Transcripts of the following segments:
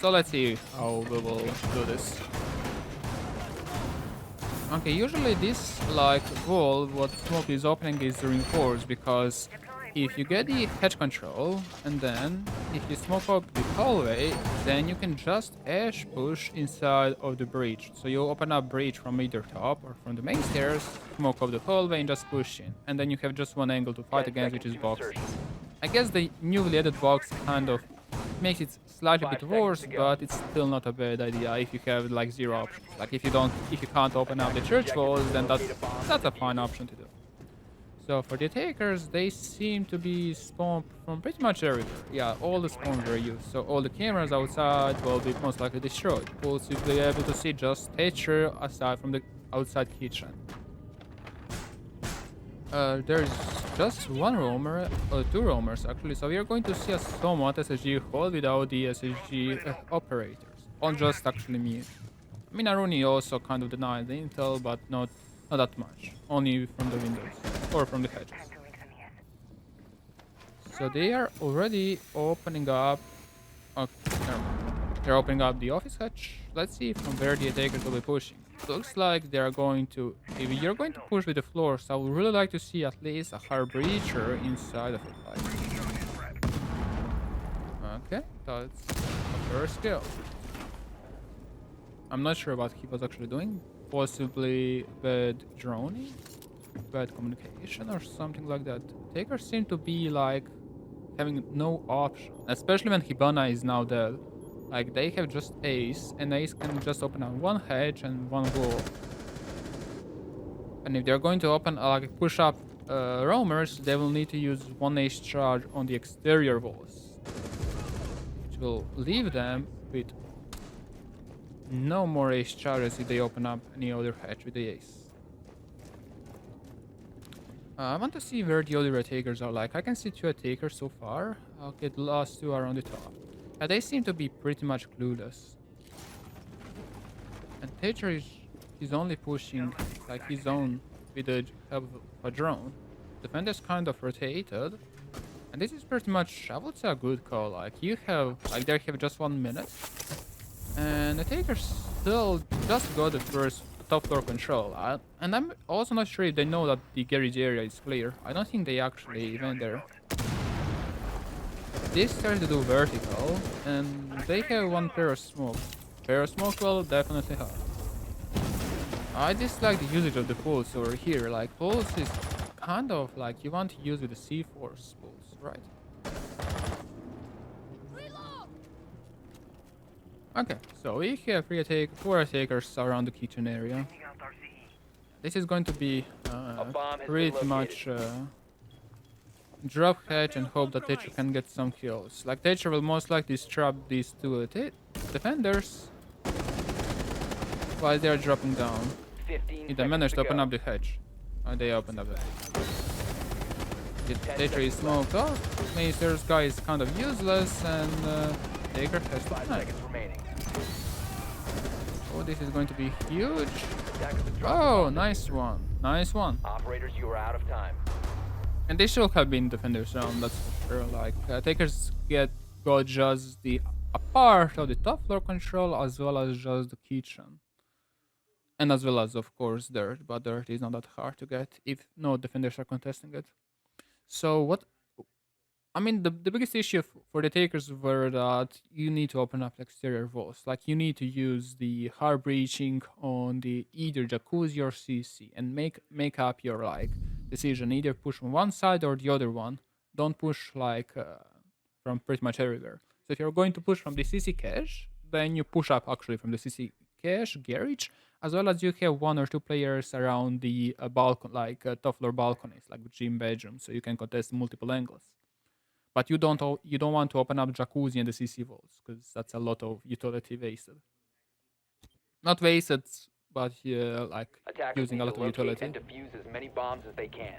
So let's see how we will do this. Okay, usually this like wall, what smoke is opening is reinforced because if you get the hedge control and then if you smoke up the hallway, then you can just edge push inside of the breach. So you open up breach from either top or from the main stairs, smoke up the hallway and just push in. And then you have just one angle to fight 10 against, seconds which is to box. insertion. I guess the newly added box kind of makes it slightly 5 bit seconds worse, to go. but it's still not a bad idea if you have like zero options. Like if you can't open up the church walls, then that's a fine option to do. So for the attackers, they seem to be spawned from pretty much everywhere. Yeah, all the spawns were used, so all the cameras outside will be most likely destroyed. We'll simply be able to see just Thatcher aside from the outside kitchen. There's just one roamer, two roamers actually, so we are going to see a somewhat SSG hold without the SSG operators. On just actually me. I mean, Aruni also kind of denied the intel, but not that much. Only from the windows, or from the hedges. So they are already opening up... Okay, never mind. They're opening up the office hatch. Let's see from where the attackers will be pushing. Looks like they are going to... If you're going to push with the floors, I would really like to see at least a hard breacher inside of it. Like. Okay, that's the first kill. I'm not sure what he was actually doing. Possibly bad droning, bad communication or something like that. Takers seem to be like having no option, especially when Hibana is now dead. Like they have just Ace, and Ace can just open up one hedge and one wall. And if they're going to open like push up roamers, they will need to use one Ace charge on the exterior walls, which will leave them with no more Ace charges if they open up any other hatch with the Ace. I want to see where the other attackers are. Like I can see two attackers so far. Okay, the last two are on the top. They seem to be pretty much clueless. And Thatcher is only pushing like his own with the help of a drone. Defenders kind of rotated. And this is pretty much, I would say, a good call. Like you have, like they have just 1 minute. And the Takers still just got the first top floor control. And I'm also not sure if they know that the garage area is clear. I don't think they actually went there. This tries to do vertical, and they have one pair of smoke. Pair of smoke will definitely help. I dislike the usage of the pulse over here. Like pulse is kind of like you want to use with the C-force pulse, right? Okay, so we have four attackers around the kitchen area. This is going to be pretty much drop hatch and hope that Thatcher can get some kills. Like Thatcher will most likely trap these two defenders while they are dropping down. If they manage to open up the hatch. They opened up the hatch. Thatcher is smoked off. Maester's guy is kind of useless and Taker has 5 seconds remaining. Oh, this is going to be huge. Oh, nice one. Nice one. Operators, you are out of time. And they should have been defenders round, that's for sure. Like, Takers got just a part of the top floor control as well as just the kitchen. And as well as, of course, dirt. But dirt is not that hard to get if no defenders are contesting it. So what... I mean, the biggest issue for the Takers were that you need to open up exterior walls. Like, you need to use the hard breaching on the either jacuzzi or CC and make up your, like, decision. Either push from one side or the other one. Don't push, like, from pretty much everywhere. So if you're going to push from the CC cache, then you push up, actually, from the CC cache, garage, as well as you have one or two players around the balcony, like top floor balconies, like gym bedroom, so you can contest multiple angles. But you don't want to open up jacuzzi and the CC walls because that's a lot of utility wasted. Not wasted, but like Attackers using need a lot to of locate utility. and defuse as many bombs as they can.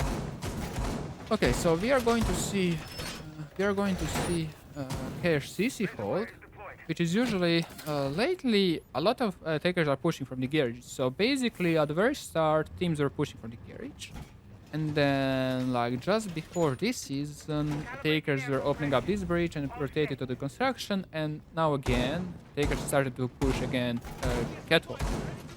Okay, so we are going to see cache CC hold, which is usually lately a lot of attackers are pushing from the garage. So basically, at the very start, teams were pushing from the garage. And then, like, just before this season, attackers were opening up this bridge and rotated to the construction, and now again, attackers started to push again catwalk.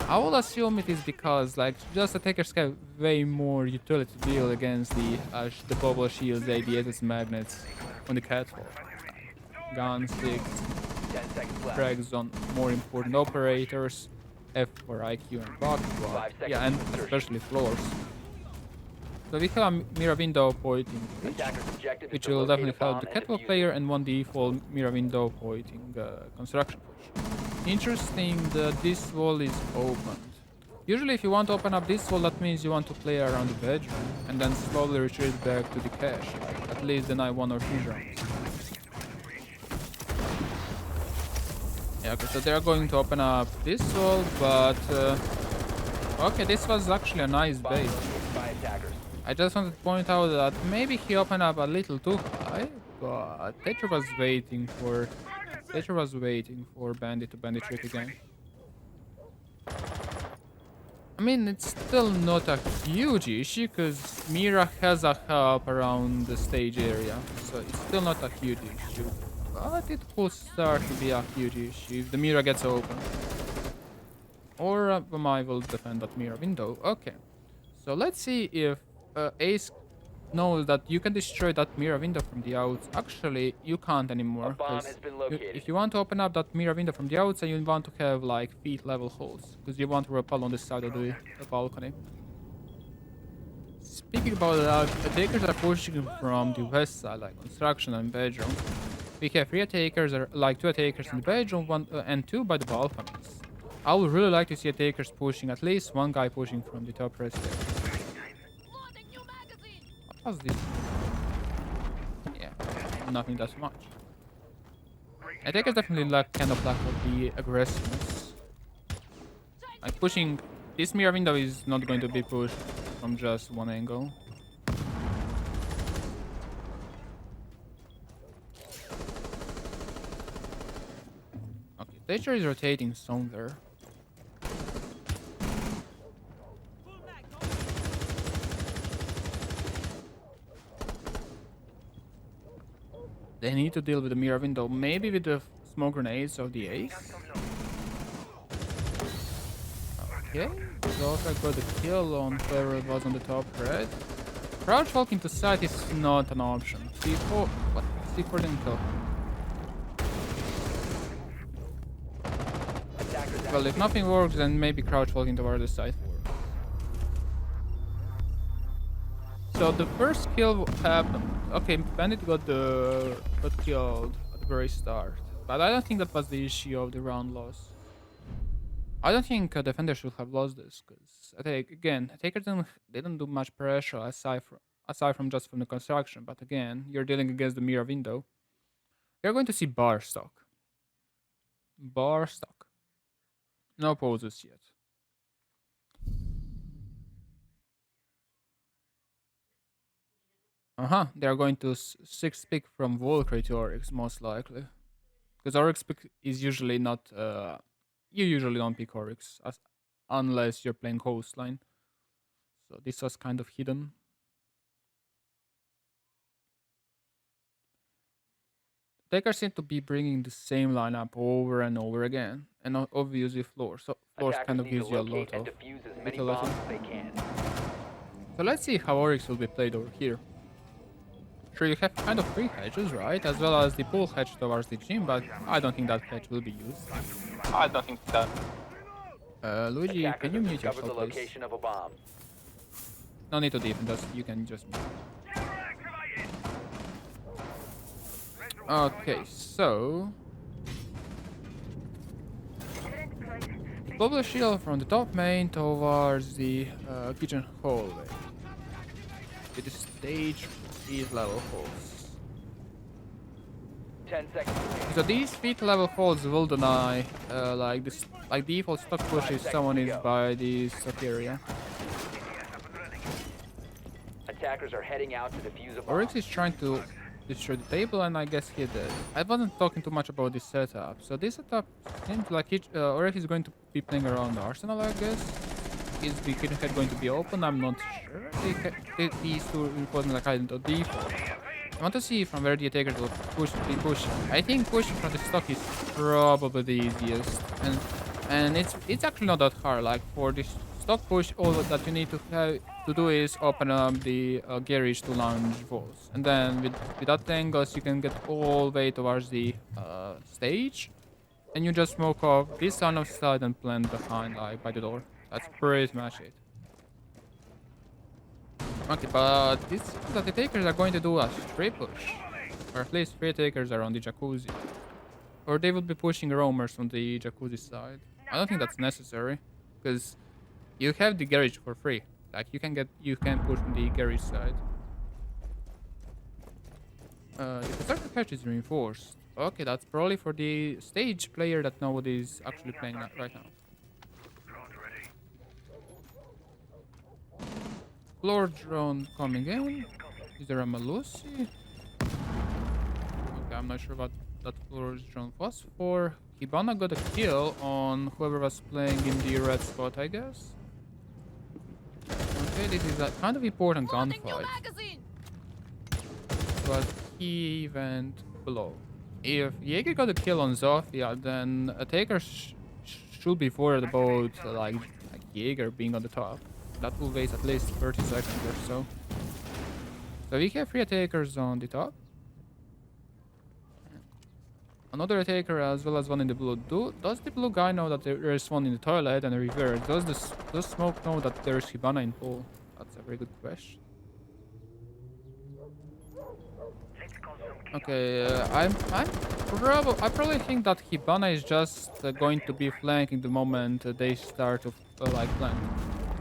I will assume it is because, like, just attackers have way more utility to deal against the bubble shields, ADSs, magnets on the catwalk. Gun sticks, 10 seconds left. drags on more important operators, F for IQ and buck, 5 seconds yeah, and insertion. especially floors. So we have a mirror window pointing bridge, Attacker's objective is which to will locate a definitely help bomb the and catwalk defuse it. player, and one default mirror window pointing construction push. Interesting that this wall is opened. Usually if you want to open up this wall, that means you want to play around the bedroom and then slowly retreat back to the cache, like at least deny 1 or 2 rounds. Yeah, okay, so they're going to open up this wall, but okay, this was actually a nice Bomb bait. located by attackers. I just wanted to point out that maybe he opened up a little too high, but Thatcher was waiting for Bandit to bandit trick again. I mean, it's still not a huge issue because Mira has a help around the stage area, so it's still not a huge issue. But it could start to be a huge issue if the Mira gets open. Or I will defend that Mira window. Okay, so let's see if Ace knows that you can destroy that mirror window from the outside. Actually, you can't anymore. A bomb 'Cause has been located. if you want to open up that mirror window from the outside, you want to have like feet level holes. Because you want to rappel on the side of the balcony. Speaking about that, attackers are pushing from the west side, like construction and bedroom. We have 3 attackers, like 2 attackers in the bedroom, and 2 by the balconies. I would really like to see attackers pushing, at least 1 guy pushing from the top rest area. What's this? Yeah, nothing that much. Attackers definitely kind of lack of the aggressiveness. Like pushing this mirror window is not going to be pushed from just one angle. Okay, Thatcher is rotating somewhere. They need to deal with the mirror window, maybe with the smoke grenades of the Ace. Okay, so I got the kill on whoever it was on the top red. Crouch walk into sight is not an option. C4, what? C4 didn't kill. Well, if nothing works, then maybe crouch walking toward the side works. So the first kill happened. Okay, Bandit got killed at the very start, but I don't think that was the issue of the round loss. I don't think defenders should have lost this because attackers didn't do much pressure aside from just from the construction. But again, you're dealing against the mirror window. You're going to see bar stock. Bar stock. No poses yet. They are going to 6 pick from Valkyrie to Oryx, most likely. Because Oryx pick is usually not. You usually don't pick Oryx unless you're playing Coastline. So this was kind of hidden. Takers seem to be bringing the same lineup over and over again, and obviously floors. So floors kind of gives you a lot of utility. So let's see how Oryx will be played over here. Sure, you have kind of 3 hedges, right? As well as the pull hedge towards the gym, but I don't think that hedge will be used. I don't think that. Luigi, can you mute yourself, please? No need to defend us, you can just mute. Okay, so... Bubble shield from the top main towards the kitchen hallway. With the stage feet level holes. 10 seconds. So these feet level holes will deny like default stock push if someone is by the stock area. Attackers are heading out to defuse a bomb. Oryx is trying to destroy the table, and I guess he did. I wasn't talking too much about this setup. So this setup seems like Oryx is going to be playing around the arsenal, I guess. is the kitchen head going to be open? I'm not sure. These two reinforcements are kind of default. I want to see from where the attackers will be pushing. I think pushing from the stock is probably the easiest, and it's actually not that hard. Like for this stock push, all that you need to do is open up the garage to launch walls, and then with that angles you can get all the way towards the stage, and you just smoke off this on the side and plant behind, like by the door. That's pretty much it. Okay, but this seems that the takers are going to do a straight push. Or at least 3 takers are on the jacuzzi. Or they would be pushing roamers on the jacuzzi side. I don't think that's necessary. Because you have the garage for free. Like you can push on the garage side. The constructor catch is reinforced. Okay, that's probably for the stage player that nobody's actually playing right now. Floor drone coming in. Is there a Malusi? Okay, I'm not sure what that floor drone was for. Hibana got a kill on whoever was playing in the red spot, I guess. Okay, this is a kind of important gunfight. But he went below. If Jaeger got a kill on Zofia, then a taker should be worried about like Jaeger being on the top. That will waste at least 30 seconds or so. So we have 3 attackers on the top. Another attacker as well as one in the blue. Does the blue guy know that there is one in the toilet and reverse? Does Smoke know that there is Hibana in pool? That's a very good question. Okay, I probably think that Hibana is just going to be flanking the moment they start to like plant.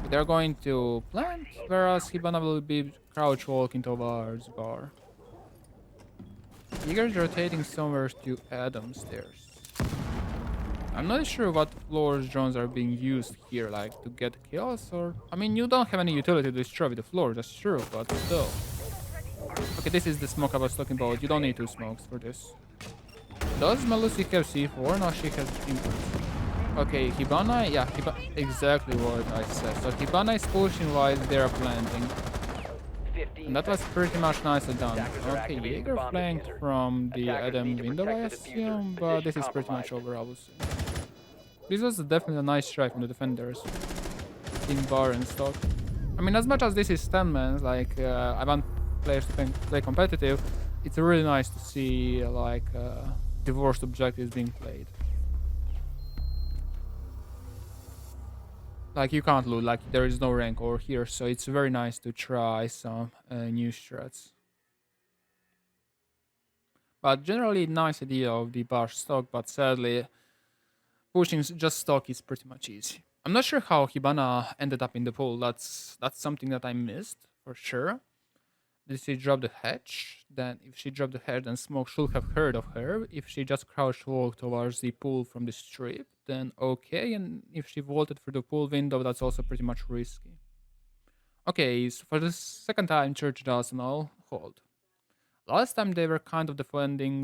They're going to plant, whereas Hibana will be crouch walking towards bar. Eager's rotating somewhere to Adam stairs. I'm not sure what floors drones are being used here, like to get kills or... I mean, you don't have any utility to destroy with the floor, that's true, but still. Okay, this is the smoke I was talking about. You don't need 2 smokes for this. Does Malusi have C4? No, she has impulse. Okay, Hibana, yeah, exactly what I said. So Hibana is pushing while they're planting. And that was pretty much nicely done. Okay, Jaeger flanked from the Adam window, I assume, but this is pretty much over, I would say. This was definitely a nice try from the defenders in bar and stock. I mean, as much as this is 10 man, like, I want players to play competitive, it's really nice to see, like, the worst objectives being played. Like, you can't lose, like, there is no rank over here, so it's very nice to try some new strats. But generally, nice idea of the bar stock, but sadly, pushing just stock is pretty much easy. I'm not sure how Hibana ended up in the pool, that's something that I missed, for sure. Did she drop the hatch? Then if she dropped the hatch, then Smoke should have heard of her. If she just crouched walked towards the pool from the strip, then okay. And if she vaulted through the pool window, that's also pretty much risky. Okay, so for the second time, Church does now hold. Last time they were kind of defending,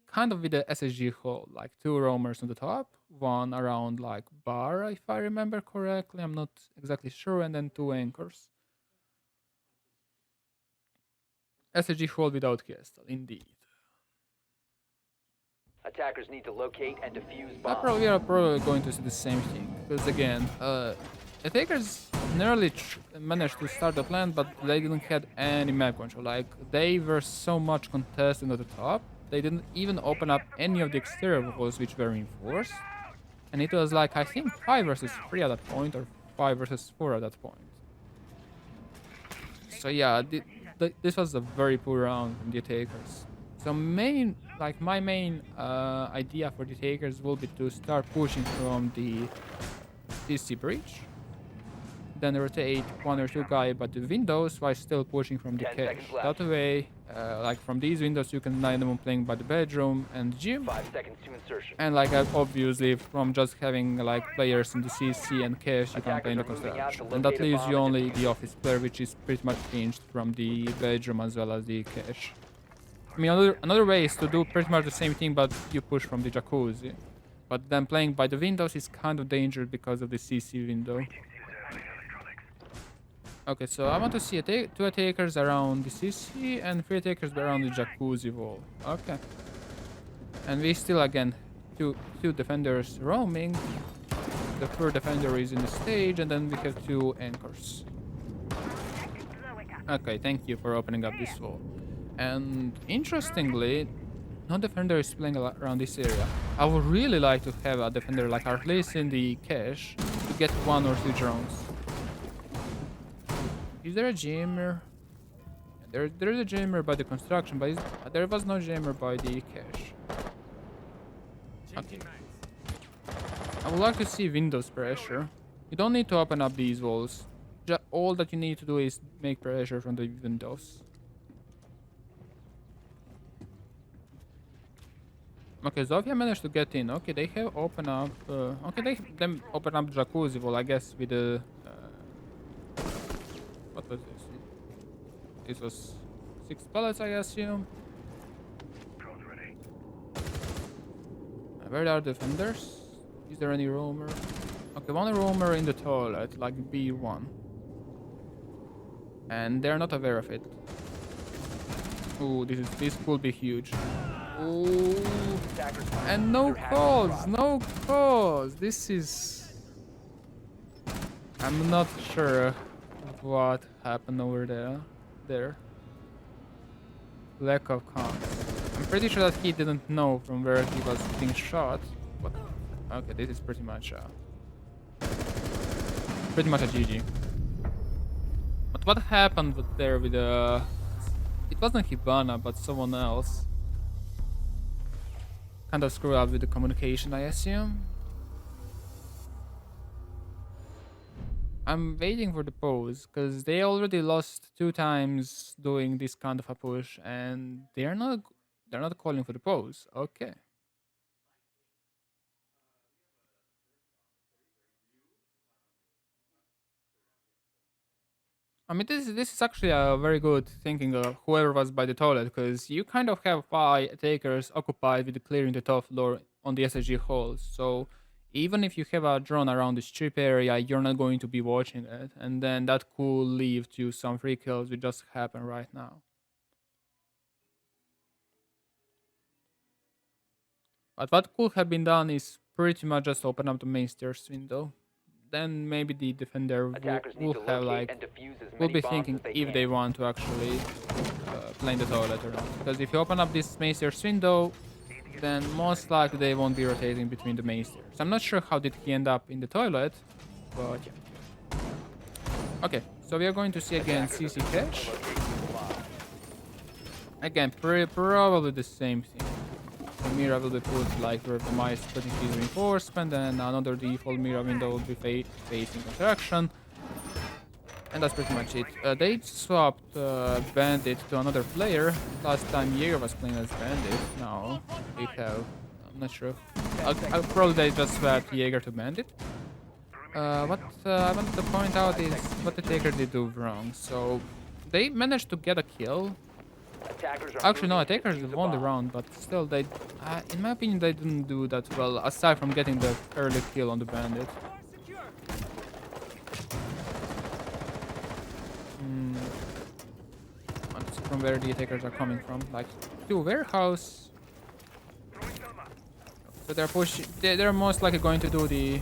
kind of with the SSG hold, like 2 roamers on the top, 1 around like bar, if I remember correctly. I'm not exactly sure, and then 2 anchors. SSG hold without Castle, indeed. Attackers need to locate and defuse bombs. We are probably going to see the same thing, because again, attackers nearly managed to start the plant, but they didn't have any map control. Like, they were so much contested at the top, they didn't even open up any of the exterior walls which were reinforced. And it was like, I think 5 versus 3 at that point, or 5 versus 4 at that point. So yeah, this was a very poor round from the attackers. So my main idea for the takers will be to start pushing from the CC breach, then rotate 1 or 2 guys by the windows while still pushing from the cache. That way, like from these windows, you can land them playing by the bedroom and gym. 5 seconds to insertion. And like obviously, from just having like players in the CC and cache, you can play in the construction. And that leaves you only the office player, which is pretty much changed from the bedroom as well as the cache. I mean, another way is to do pretty much the same thing, but you push from the jacuzzi. But then playing by the windows is kind of dangerous because of the CC window. Okay, so I want to see two attackers around the CC and 3 attackers around the jacuzzi wall. Okay. And we still again two defenders roaming. The third defender is in the stage, and then we have 2 anchors. Okay, thank you for opening up this wall. And interestingly, no defender is playing around this area. I would really like to have a defender like at least in the cache to get 1 or 2 drones. Is there a jammer? There is a jammer by the construction, but there was no jammer by the cache. Okay. I would like to see Windows pressure. You don't need to open up these walls. All that you need to do is make pressure from the windows. Okay, Zofia managed to get in. Okay, they have opened up. Okay, them open up jacuzzi wall, I guess, with the. What was this? This was 6 pellets, I assume. Where are the defenders? Is there any roamer? Okay, 1 roamer in the toilet, like B1. And they're not aware of it. Ooh, this could be huge. Ooh. And no calls, no calls. This is... I'm not sure what happened over there. Lack of comms. I'm pretty sure that he didn't know from where he was being shot. But okay, this is pretty much a GG. But what happened there with the... It wasn't Hibana, but someone else. Kind of screwed up with the communication, I assume. I'm waiting for the pause, because they already lost 2 times doing this kind of a push, and they're not calling for the pause. Okay. I mean, this is actually a very good thinking of whoever was by the toilet, because you kind of have 5 takers occupied with clearing the top floor on the SSG halls. So even if you have a drone around the strip area, you're not going to be watching it, and then that could lead to some free kills, which just happened right now. But what could have been done is pretty much just open up the main stairs window. Then maybe the defender will have like will be thinking if they want to actually play in the toilet or not. Because if you open up this main stairs window, then most likely they won't be rotating between the main stairs. I'm not sure how did he end up in the toilet, but yeah. Okay, so we are going to see again CC cache. Again, probably the same thing. The mirror will be put like where the mice putting his reinforcement, and another default mirror window will be facing construction. And that's pretty much it. They swapped Bandit to another player. Last time Jaeger was playing as Bandit. Now they have... I'm not sure. I'll probably they just swapped Jaeger to Bandit. What I wanted to point out is what the Taker did do wrong. So they managed to get a kill. Actually, no, attackers won the round, but still, they, in my opinion, they didn't do that well, aside from getting the early kill on the bandit. Let's see from where the attackers are coming from, like to warehouse. So they're pushing. They're most likely going to do the.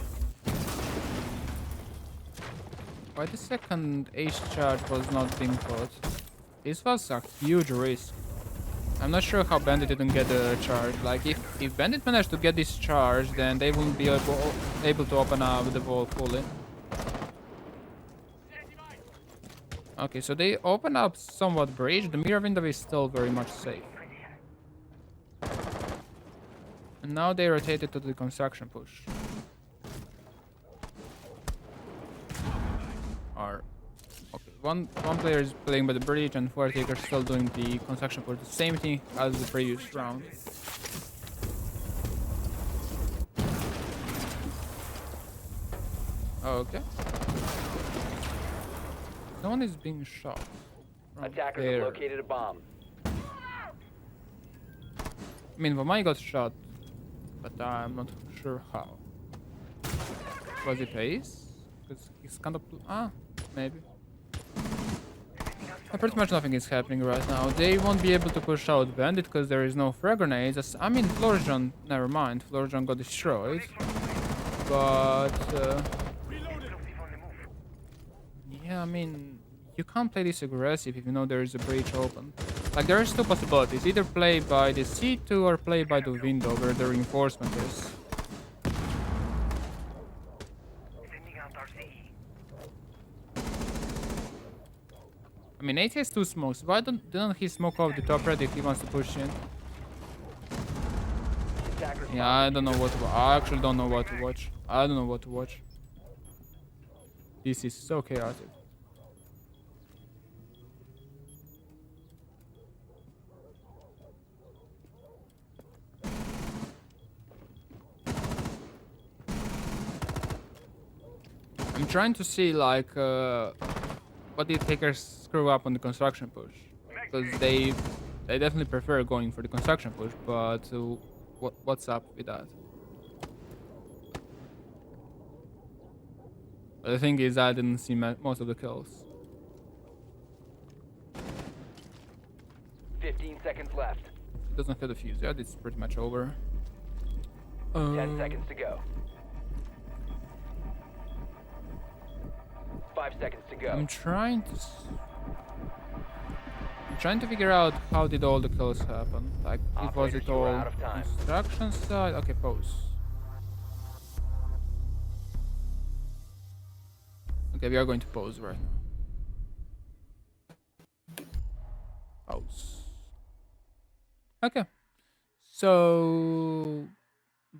Why the second H charge was not being put? This was a huge risk. I'm not sure how Bandit didn't get the charge. Like, if Bandit managed to get this charge, then they wouldn't be able to open up the wall fully. Okay, so they open up somewhat bridge. The mirror window is still very much safe. And now they rotated to the construction push. One player is playing by the bridge and 4 takers still doing the construction for the same thing as the previous round. Okay. Someone is being shot. Attackers have located a bomb. I mean, Vamai got shot, but I'm not sure how. Was it Ace? Because he's kind of... maybe. Pretty much nothing is happening right now. They won't be able to push out Bandit because there is no frag grenades. I mean, Floorjon, never mind. Floorjon got destroyed. But, yeah, I mean, you can't play this aggressive if you know there is a breach open. Like, there's two possibilities. Either play by the C2 or play by the window where the reinforcement is. I mean, 8 has 2 smokes. Why didn't he smoke off the top red if he wants to push in? Yeah, I don't know what to watch. I actually don't know what to watch. I don't know what to watch. This is so chaotic. I'm trying to see, like, what did takers screw up on the construction push? Because they definitely prefer going for the construction push, but what's up with that? But the thing is, I didn't see most of the kills. 15 seconds left. Doesn't have the fuse yet. It's pretty much over. 10 seconds to go. 5 seconds to go. I'm trying to figure out how did all the kills happen. Like, was it all out of time. construction side? Okay, pause. Okay, we are going to pause right now. Pause. Okay. So,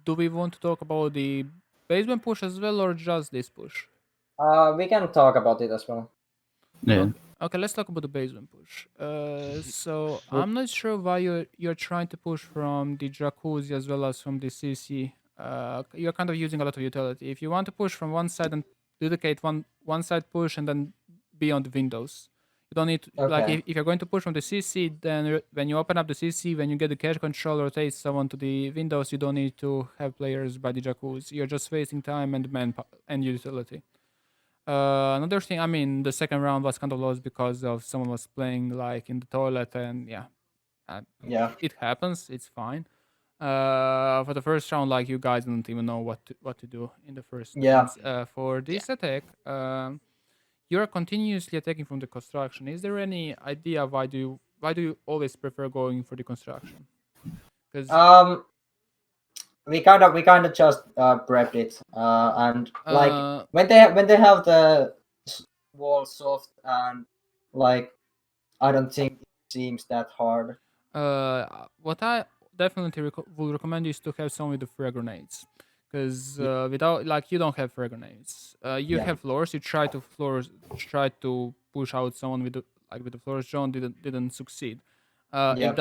do we want to talk about the basement push as well, or just this push? We can talk about it as well. Yeah. Okay, let's talk about the basement push. So I'm not sure why you're trying to push from the jacuzzi as well as from the CC. You're kind of using a lot of utility. If you want to push from one side and dedicate one side push and then be on the windows, you don't need to, like Okay. if you're going to push from the CC, then when you open up the CC, when you get the cache control, rotate someone to the windows, you don't need to have players by the jacuzzi. You're just wasting time and utility. Another thing, I mean, the second round was kind of lost because of someone was playing like in the toilet, and yeah, Yeah. it happens. It's fine. For the first round, like you guys didn't even know what to do in the first Yeah. rounds. For this attack, you're continuously attacking from the construction. Is there any idea why do you always prefer going for the construction? Because We kind of just prepped it, and like Uh, when they have the wall soft, and like I don't think it seems that hard. what I definitely would recommend is to have some with the frag grenades, because without, like, you don't have frag grenades. You Yeah. have floors. You try to push out someone with the floors. John didn't succeed. Yeah. If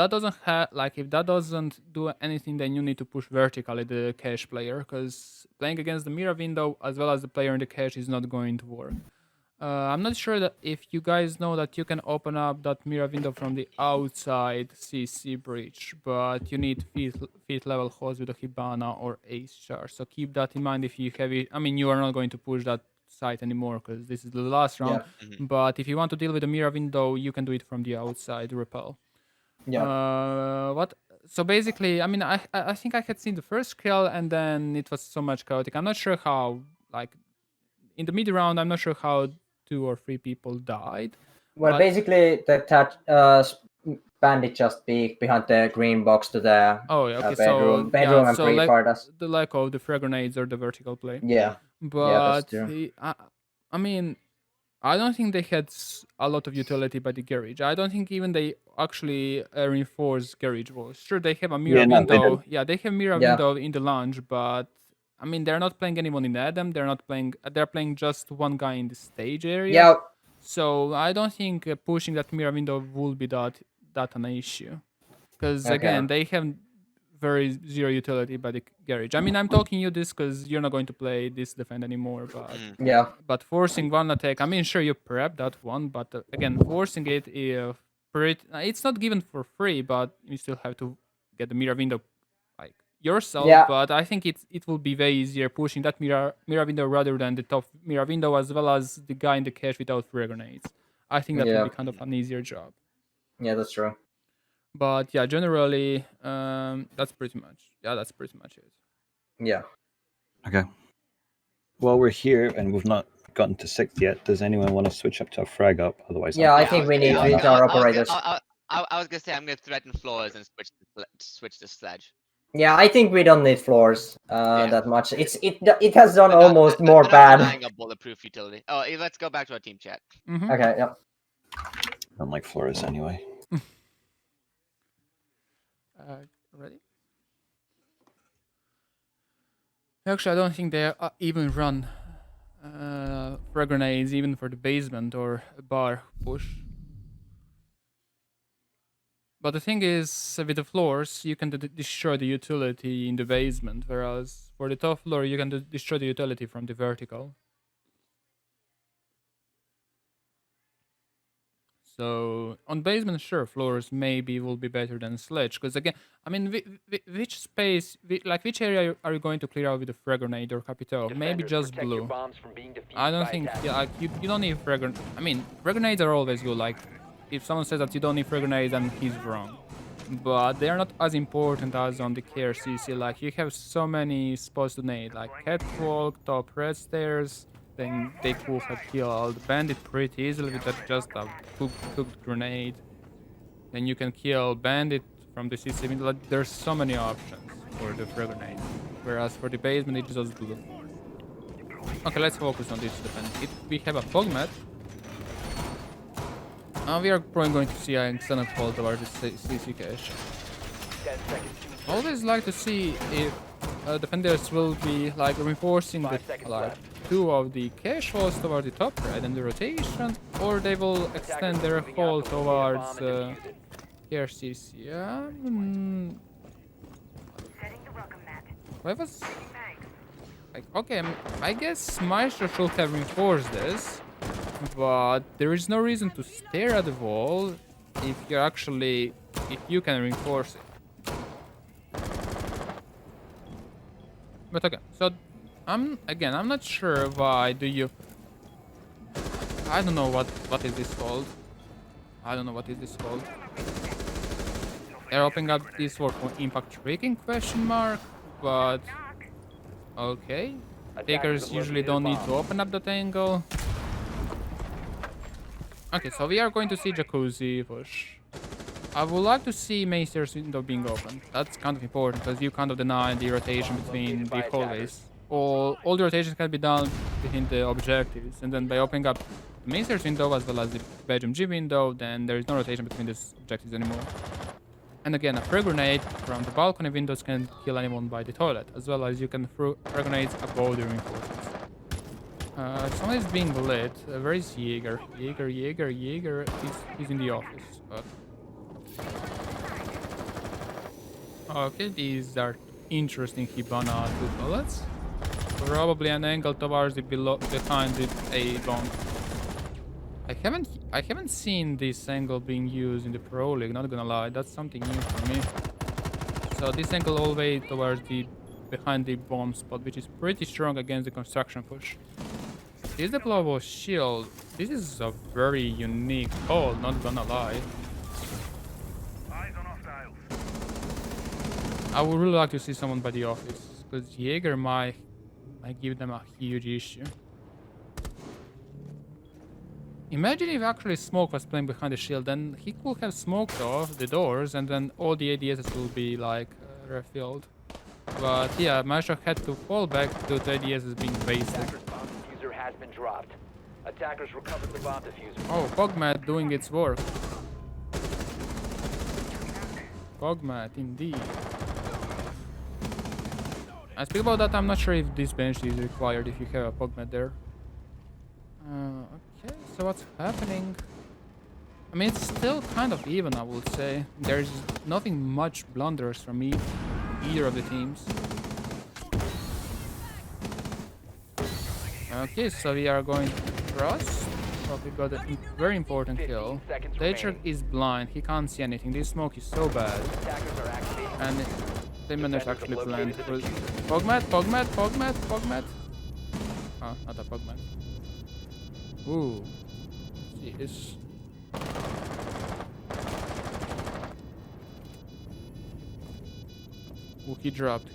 that doesn't do anything, then you need to push vertically the cache player, because playing against the mirror window as well as the player in the cache is not going to work. I'm not sure that if you guys know that you can open up that mirror window from the outside CC breach, but you need feet level host with a Hibana or Ace charge. So keep that in mind if you have it. I mean, you are not going to push that site anymore because this is the last round. Yeah. But if you want to deal with the mirror window, you can do it from the outside repel. Yeah. So basically, I mean, I think I had seen the first kill and then it was so much chaotic. I'm not sure how, like, in the mid round, I'm not sure how 2 or 3 people died. Well, but- basically bandit just peeked behind the green box to the Oh, yeah, okay, bedroom, so bedroom yeah, and so pre-fired us. the lack of the frag grenades or the vertical play. Yeah. But true. I mean, I don't think they had a lot of utility by the garage. I don't think even they actually reinforced garage walls. Sure, they have a mirror Yeah, no, they window. don't. Yeah, they have mirror Yeah. window in the lounge, but I mean, they're not playing anyone in Adam. They're playing just one guy in the stage area. Yeah. So I don't think pushing that mirror window will be that an issue, because Okay. again, they have very zero utility by the garage. I mean, I'm talking you this because you're not going to play this defend anymore, Yeah. but forcing one attack, I mean, sure, you prep that one, but again, forcing it, it's not given for free, but you still have to get the mirror window like yourself. Yeah. But I think it will be way easier pushing that mirror window rather than the top mirror window, as well as the guy in the cache without frag grenades. I think that would Yeah. be kind of an easier job. Yeah, that's true. But yeah, generally, that's pretty much it. Yeah. Okay. Well, we're here and we've not gotten to 6 yet. Does anyone want to switch up to a frag up? Otherwise, Yeah, I'm I think we need to hit our operators. I was gonna say I'm gonna threaten floors and switch the sledge. Yeah, I think we don't need floors Yeah. that much. It has done They're not- almost they're- more they're not bad. relying on bulletproof utility. Oh, let's go back to our team chat. Mm-hmm. Okay, yeah. I don't like floors anyway. Ready? Actually, I don't think they even run frag grenades even for the basement or a bar push. But the thing is, with the floors, you can destroy the utility in the basement, whereas for the top floor, you can destroy the utility from the vertical. So on basement, sure, floors maybe will be better than sledge, because again, I mean, which space, which area are you going to clear out with a frag grenade or capital? Maybe Defenders, just protect your blue. bombs from being defused I don't by think, attackers. yeah, like you don't need frag grenades. I mean, frag grenades are always good. Like, if someone says that you don't need frag grenades, then he's wrong. But they are not as important as on the KRCC. Like, you have so many spots to nade, like catwalk, top red stairs. Then they could have killed bandit pretty easily with just a cooked grenade. Then you can kill bandit from the CC. Like, there's so many options for the frag grenade. Whereas for the basement, it's just blue. Okay, let's focus on this defense. We have a fogmat. We are probably going to see an extended fall towards the CC cache. 10 seconds. Always like to see if defenders will be like reinforcing the 5 seconds like left. two of the cache walls toward the top right and the rotation, or they will extend their Attackers moving hole out to locate a towards bomb and defuse it. KRCC. Yeah. I was like, okay, I guess Maestro should have reinforced this, but there is no reason to stare at the wall if you can reinforce it. But okay, so I'm not sure why do you. I don't know what is this called. I don't know what is this called. They're opening up this for impact tracking question mark, but okay. Takers usually don't need to open up that angle. Okay, so we are going to see Jacuzzi push. I would like to see Maester's window being open. That's kind of important because you kind of deny the rotation between the hallways. All the rotations can be done within the objectives, and then by opening up the Maester's window as well as the bedroom G window, then there is no rotation between these objectives anymore. And again, a frag grenade from the balcony windows can kill anyone by the toilet, as well as you can throw frag grenades above the reinforcements. Someone is being lit. Where is Jaeger? Jaeger. He's in the office. Okay, these are interesting Hibana 2 bullets. Probably an angle towards the behind the A bomb. I haven't seen this angle being used in the Pro League, not gonna lie, that's something new for me. So this angle all the way towards the behind the bomb spot, which is pretty strong against the construction push. Is the global shield? This is a very unique call, not gonna lie. I would really like to see someone by the office, because Jaeger might give them a huge issue. Imagine if actually Smoke was playing behind the shield, then he could have smoked off the doors and then all the ADSs will be like refilled. But yeah, Maestro had to fall back due to ADSs being wasted. Attacker's bomb diffuser has been dropped. Attackers recovered the bomb diffuser. Oh, Fogmat doing its work. Fogmat, indeed. I speak about that, I'm not sure if this bench is required if you have a Fogmat there. Okay, so what's happening? I mean, it's still kind of even, I would say. There's nothing much blunders from either of the teams. Okay, so we are going cross. Oh, we got a very important kill. Dacher is blind, he can't see anything. This smoke is so bad. Attackers are activating. And they managed actually to land. Fogmat. Oh, not a Fogmat. Ooh. Jeez. Oh, he dropped.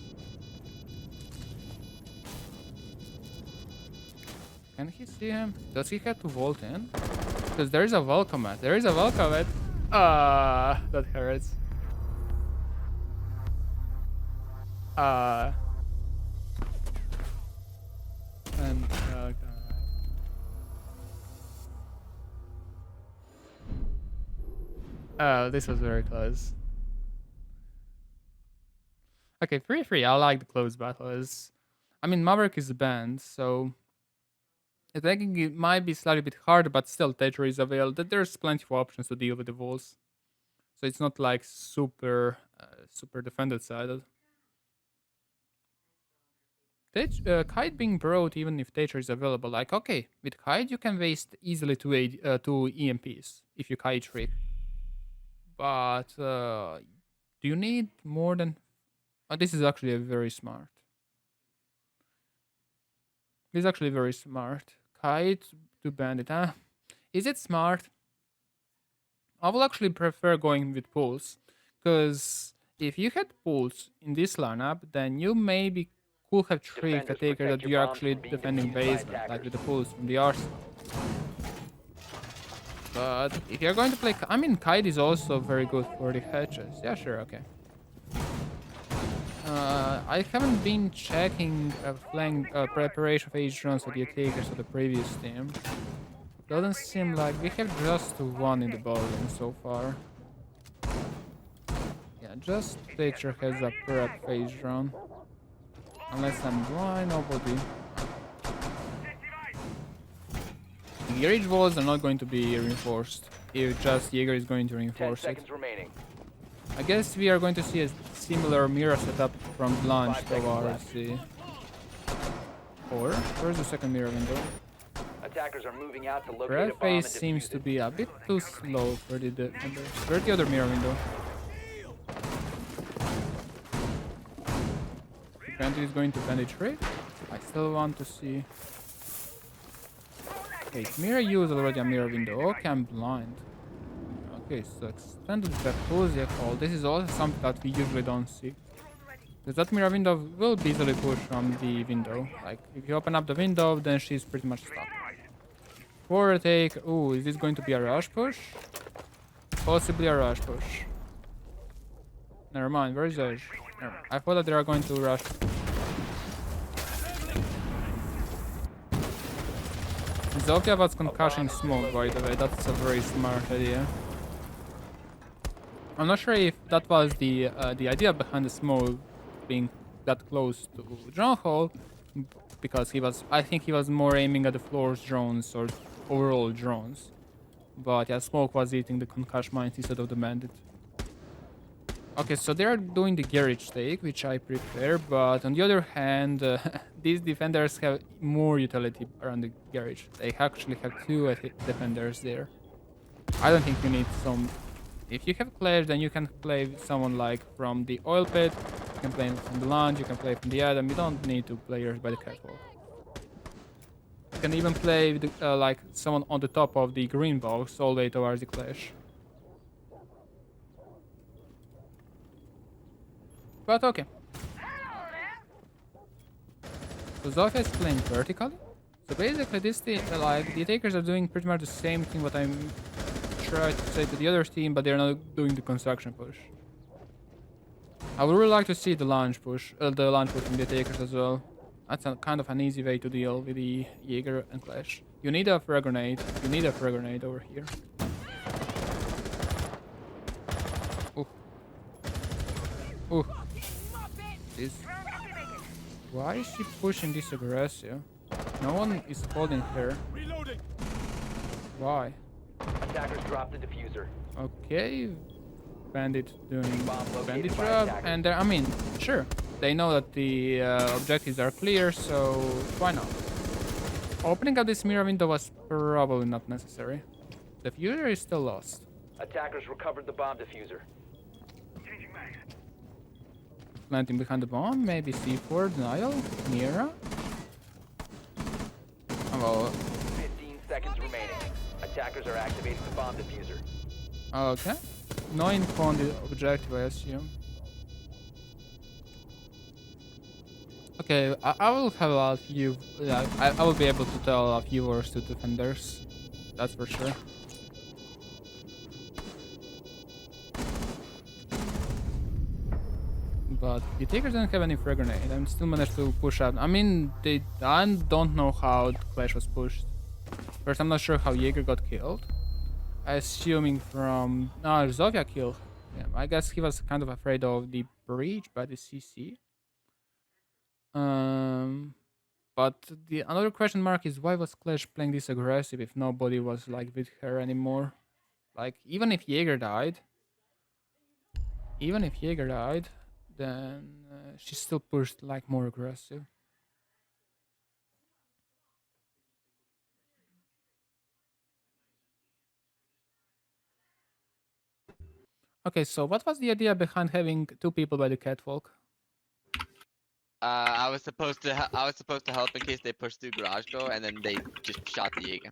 Can he see him? Does he have to vault in? Because there is a welcome mat. There is a welcome mat. Ah, that hurts. And oh, this was very close. Okay, 3-3. I like the close battles. I mean, Maverick is banned, so I think it might be slightly bit harder, but still, Tetra is available. There's plenty of options to deal with the walls, so it's not like super defended sided. Kite being brought even if Tetra is available. Like, okay, with Kite you can waste easily two EMPs if you Kite trick. But do you need more than... this is actually a very smart. This is actually very smart. Kite to Bandit, huh? Is it smart? I will actually prefer going with pulls, because if you had pulls in this lineup, then you maybe could have tricked the Defenders, taker that protect your you're bombs actually from being defending defused by basement, like attackers. with the pulls from the arsenal. But if you're going to play... I mean, Kite is also very good for the hatches. Yeah, sure, okay. I haven't been checking flank preparation of H drones for the attackers of the previous team. Doesn't seem like we have just one in the ballgame so far. Yeah, just take your heads up prep phase drone. Unless I'm blind, nobody. Garage walls are not going to be reinforced. If just Jaeger is going to 10 reinforce it. seconds remaining. I guess we are going to see a similar mirror setup from launch 5 to seconds our left. RC. Or where's the second mirror window? Attackers are moving out to locate a Red bomb and phase seems defuse to it. be a bit too slow for the defenders. Where's the other mirror window? Granted is going to penetrate. I still want to see. Okay, mirror use already a mirror window. Okay, I'm blind. Okay, so extended Jacuzzi call. This is also something that we usually don't see. Because that mirror window will be easily pushed from the window. Like, if you open up the window, then she's pretty much stuck. For a take. Ooh, is this going to be a rush push? Possibly a rush push. Never mind, where is Edge? I thought that they are going to rush. Zofia was concussion smoke, by the way. That's a very smart idea. I'm not sure if that was the idea behind the smoke being that close to drone hole, because I think he was more aiming at the floor's drones or overall drones. But yeah, smoke was eating the concussion mines instead of the bandit. Okay, so they are doing the garage take, which I prefer, but on the other hand, these defenders have more utility around the garage. They actually have two defenders there. I don't think you need some... If you have Clash, then you can play with someone like from the oil pit, you can play from the lounge, you can play from the Adam, you don't need to players by the catwalk. You can even play with like someone on the top of the green box all the way towards the Clash. But okay. So Zofia is playing vertically. So basically this team, like, the takers are doing pretty much the same thing what I'm trying to say to the other team, but they're not doing the construction push. I would really like to see the launch push from the takers as well. That's kind of an easy way to deal with the Jaeger and Clash. You need a frag grenade. You need a frag grenade over here. Ooh. Ooh. This. Why is she pushing this aggressive? No one is holding her. Why? Attackers drop the diffuser. Okay. Bandit doing Bomb located bandit by job, attackers. and I mean, sure, they know that the objectives are clear, so why not? Opening up this mirror window was probably not necessary. The diffuser is still lost. Attackers recovered the bomb diffuser. Planting behind the bomb, maybe C4, denial, Mira. Oh, well, 15 seconds remaining. Attackers are activating the bomb diffuser. okay. No info on the objective, I assume. Okay, I will have a few. I will be able to tell a few words to defenders. That's for sure. But the takers don't have any frag grenade and still managed to push up. I mean, I don't know how the Clash was pushed. First, I'm not sure how Jaeger got killed. Assuming from... No, Zofia killed him. I guess he was kind of afraid of the breach by the CC. But the another question mark is why was Clash playing this aggressive if nobody was like with her anymore? Like, even if Jaeger died, then she still pushed like more aggressive. Okay, so what was the idea behind having two people by the catwalk? I was supposed to help in case they pushed through garage door, and then they just shot the Jaeger.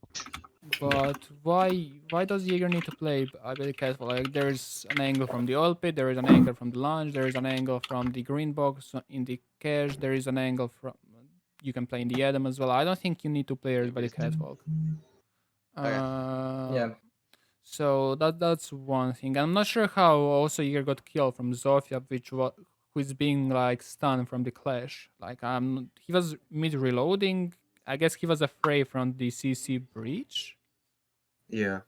But why does Jaeger need to play by the catwalk? Like, there's an angle from the oil pit, there is an angle from the lounge, there is an angle from the green box in the cache, there is an angle from you can play in the Adam as well. I don't think you need two players by the catwalk. Yeah. So that's one thing. I'm not sure how also Jaeger got killed from Zofia, who is being like stunned from the clash. Like he was mid reloading. I guess he was afraid from the CC breach. Yeah.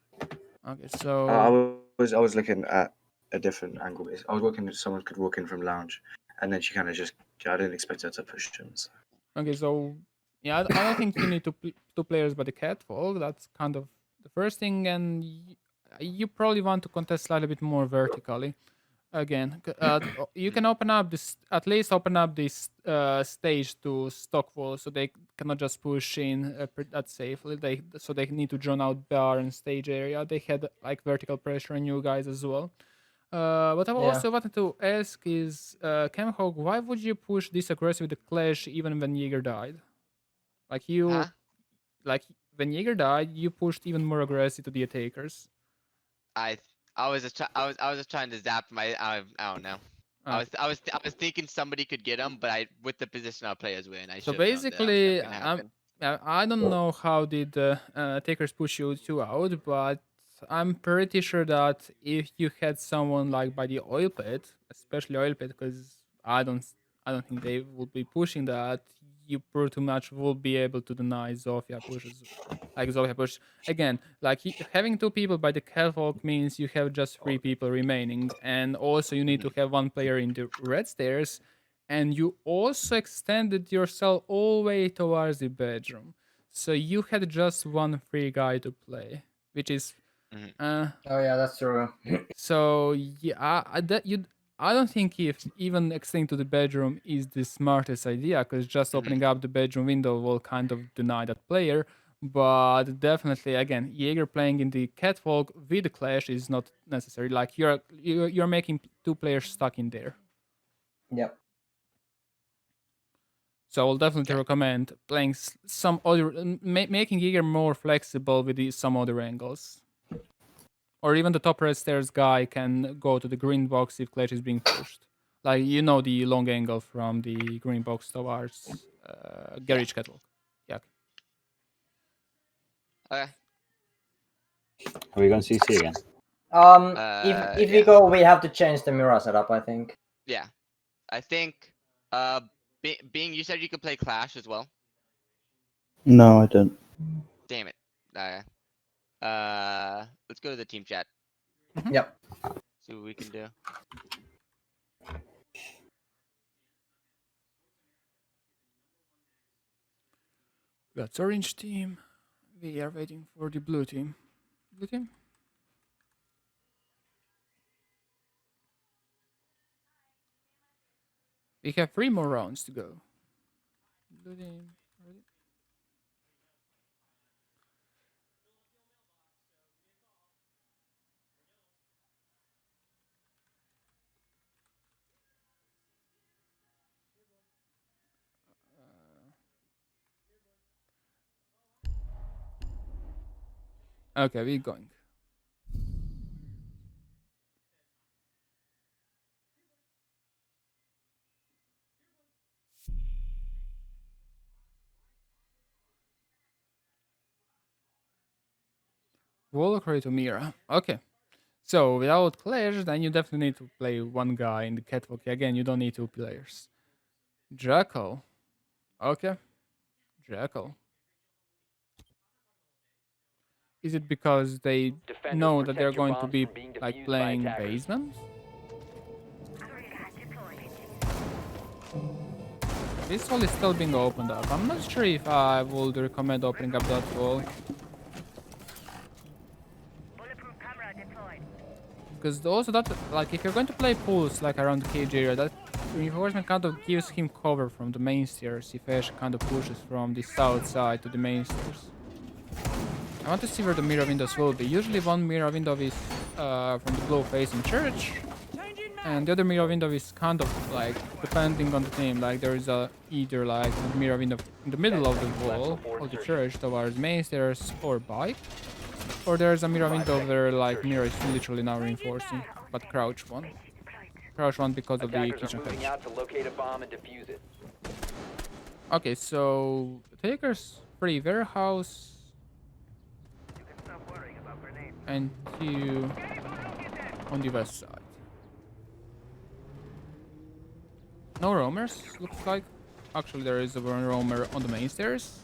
Okay, I so I was looking at a different angle. I was looking at someone could walk in from lounge, and then she kind of just. I didn't expect her to push him. So. okay, so yeah, I don't think you need two players by the catwalk. That's kind of the first thing, and you probably want to contest slightly bit more vertically. Again, you can open up this, at least open up this stage to stock wall, so they cannot just push in that safely. They need to drone out bar and stage area. They had like vertical pressure on you guys as well. What I Yeah. also wanted to ask is, Camhog, why would you push this aggressive with the clash even when Jaeger died? Like Huh? like when Jaeger died, you pushed even more aggressive to the attackers. I was just I was just trying to zap my I don't know. Uh, I was thinking somebody could get him, but I with the position our players were in, I So should have known that was basically, gonna happen. I don't know how did takers push you two out, but I'm pretty sure that if you had someone like by the oil pit, especially oil pit, because I don't think they would be pushing that. You pretty much will be able to deny Zofia pushes. Like Zofia push again, like having two people by the catwalk means you have just three people remaining, and also you need to have one player in the red stairs, and you also extended yourself all the way towards the bedroom. So you had just one free guy to play, which is Mhm. Oh yeah, that's true. so yeah. I don't think if even extending to the bedroom is the smartest idea, because just opening up the bedroom window will kind of deny that player. But definitely, again, Jaeger playing in the catwalk with the clash is not necessary. Like you're making two players stuck in there. Yep. So I'll definitely Okay. recommend playing some other, making Giger more flexible with some other angles. Or even the top red stairs guy can go to the green box if Clash is being pushed. Like, you know, the long angle from the green box towards Garage Catwalk. Yeah. Okay. Are we going to CC again? If we Yeah. go, we have to change the mirror setup, I think. Yeah. I think being you said you could play Clash as well. No, I don't. Damn it. Let's go to the team chat. Yep. See what we can do. That's orange team. We are waiting for the blue team. Blue team? We have 3 more rounds to go. Blue team. Ready? Okay, we're going. Valkyrie to Mira. Okay. So without Clash, then you definitely need to play one guy in the catwalk. Again, you don't need two players. Jackal. Okay. Jackal. Is it because they Defenders, know that they're protect your going to bombs be from being like defused by playing attackers. basement? This wall is still being opened up. I'm not sure if I would recommend opening up that wall. Because also that, like, if you're going to play pools like around the cage area, that reinforcement kind of gives him cover from the main stairs if Ash kind of pushes from the south side to the main stairs. I want to see where the mirror windows will be. Usually one mirror window is from the blue facing church, and the other mirror window is kind of like depending on the team. Like there is a either like a mirror window in the middle of the wall of the church towards main stairs or bike, or there's a mirror window where like mirror is literally now reinforcing, but crouch one because of the Attackers are kitchen moving hedge. out to locate a bomb and defuse it. Okay, so Taker's free warehouse and two on the west side. No roamers, looks like. Actually, there is a one roamer on the main stairs.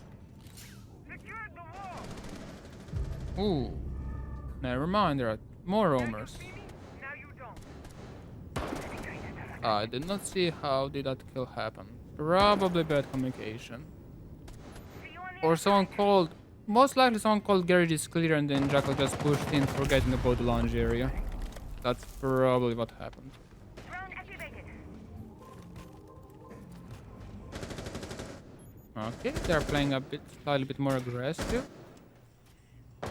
Ooh, never mind, there are more roamers. I did not see how did that kill happen. Probably bad communication. Or someone called, most likely someone called garage is clear and then Jackal just pushed in forgetting about the lounge area. That's probably what happened. Okay, they're playing a slightly bit more aggressive.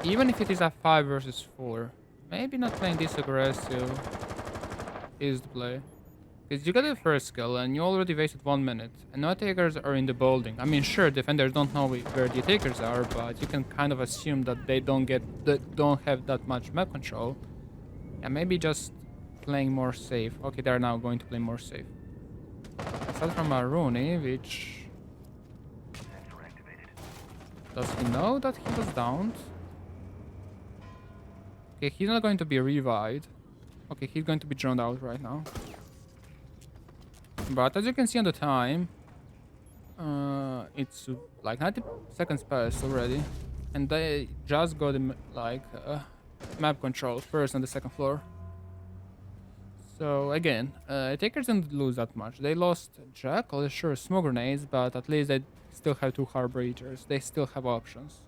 Even if it is a 5 versus 4, maybe not playing this aggressive is the play. Because you got the first kill and you already wasted 1 minute, and no attackers are in the building. I mean, sure, defenders don't know where the attackers are, but you can kind of assume that they don't have that much map control. Yeah, maybe just playing more safe. Okay, they're now going to play more safe. Aside from Aruni, which does he know that he was downed? Okay, he's not going to be revived. Okay, he's going to be drowned out right now. But as you can see on the time, it's like 90 seconds passed already, and they just got map control first on the second floor. So again, attackers didn't lose that much. They lost Jackal, sure, smoke grenades, but at least they still have 2 Harbreachers. They still have options.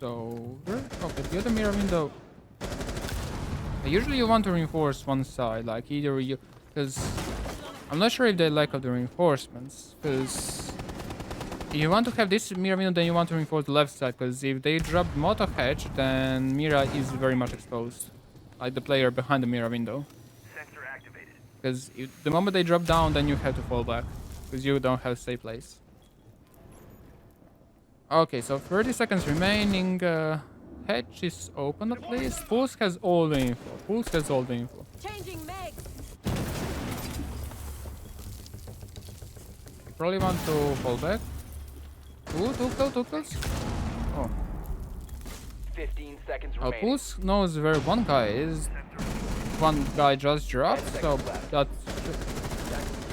So, okay, the other mirror window. Usually you want to reinforce one side, like either you, because I'm not sure if they lack of the reinforcements, because you want to have this mirror window, then you want to reinforce the left side, because if they drop Moto Hedge, then Mira is very much exposed, like the player behind the mirror window. Because the moment they drop down, then you have to fall back, because you don't have safe place. Okay, so 30 seconds remaining. Hedge is open at least. Pulse has all the info. Changing meg. Probably want to fall back. Two kills. Oh. 15 seconds Oh, remaining. Pulse knows where one guy is. One guy just dropped, so that's...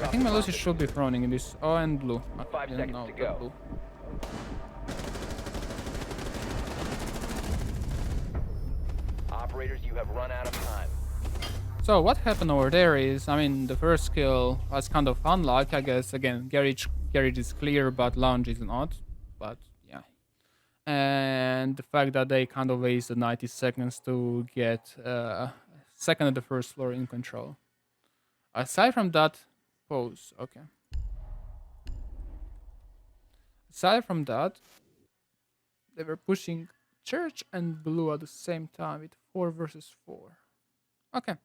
I think Melusi should be throwing in this. Oh, and blue. 5 Yeah, seconds no, to that go. blue. Operators, you have run out of time. So what happened over there is, I mean, the first kill was kind of unlucky, I guess. Again, garage is clear, but lounge is not. But yeah, and the fact that they kind of wasted 90 seconds to get second and the first floor in control. Aside from that, pause. Okay. Aside from that, they were pushing church and blue at the same time with 4 versus 4. Okay.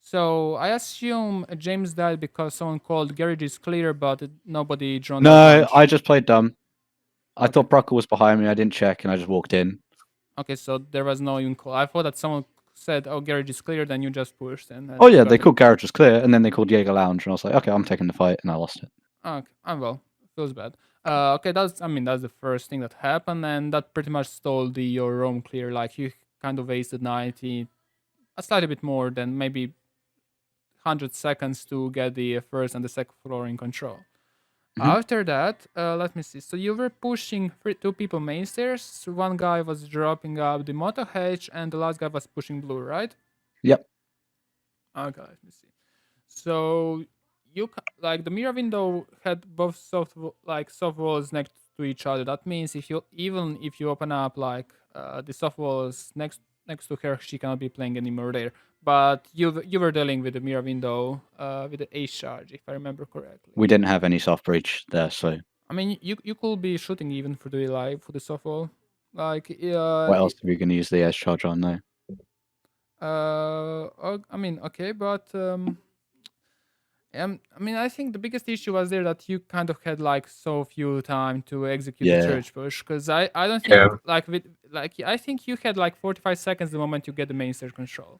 So I assume James died because someone called garage is clear, but nobody joined. No, I just played dumb. I Okay. thought Brocker was behind me. I didn't check, and I just walked in. Okay, so there was no even call. I thought that someone said, "Oh, garage is clear," then you just pushed and. Oh yeah, they called Garage was clear, and then they called Jaeger Lounge, and I was like, okay, I'm taking the fight, and I lost it. Okay, well, feels bad. Okay, that's that's the first thing that happened, and that pretty much stole your roam clear. Like you kind of wasted 90, a slightly bit more than maybe 100 seconds to get the first and the second floor in control. Mhm. After that, let me see. So you were pushing two people main stairs. So one guy was dropping up the motor hatch, and the last guy was pushing blue, right? Yep. Okay, let me see. So like the mirror window had both soft walls next to each other. That means if you open up like the soft walls next to her, she cannot be playing anymore there. But you were dealing with the mirror window with the ace charge, if I remember correctly. We didn't have any soft breach there, so I mean, you could be shooting even for the soft wall, like what else are we going to use the edge charge on though? I mean, okay, but I mean, I think the biggest issue was there that you kind of had like so few time to execute the Yeah. church push, because I don't think Yeah. I think you had like 45 seconds the moment you get the main stage control,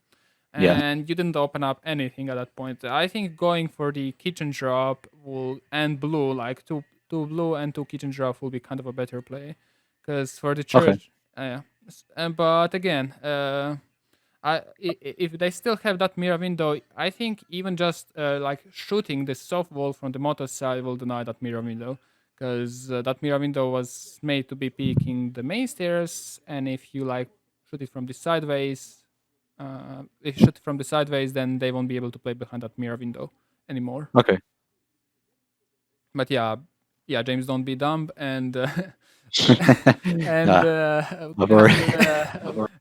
Yeah. and you didn't open up anything at that point. I think going for the kitchen drop and blue, like two blue and two kitchen drop, will be kind of a better play, because for the church, yeah. But again, if they still have that mirror window, I think even just like shooting the soft wall from the motor side will deny that mirror window, because that mirror window was made to be peeking the main stairs, and if you like shoot it from the sideways, if you shoot from the sideways, then they won't be able to play behind that mirror window anymore. Okay. But yeah, James, don't be dumb and and Nah, I've already-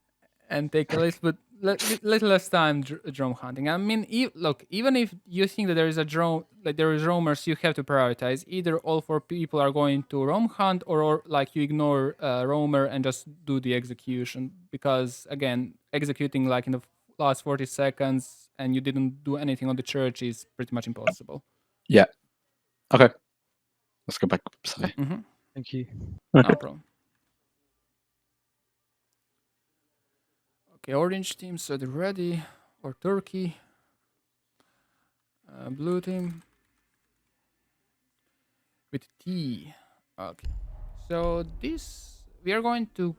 and take a little less time drone hunting. I mean, look, even if you think that there is a drone, like there is roamers, you have to prioritize. Either all four people are going to roam hunt, or like you ignore roamer and just do the execution. Because again, executing like in the last 40 seconds and you didn't do anything on the church is pretty much impossible. Yeah. Okay. Let's go back. Sorry. Mm-hmm. Thank you. No problem. Okay, orange team said ready, or Turkey. Blue team with T. Okay, so we are going to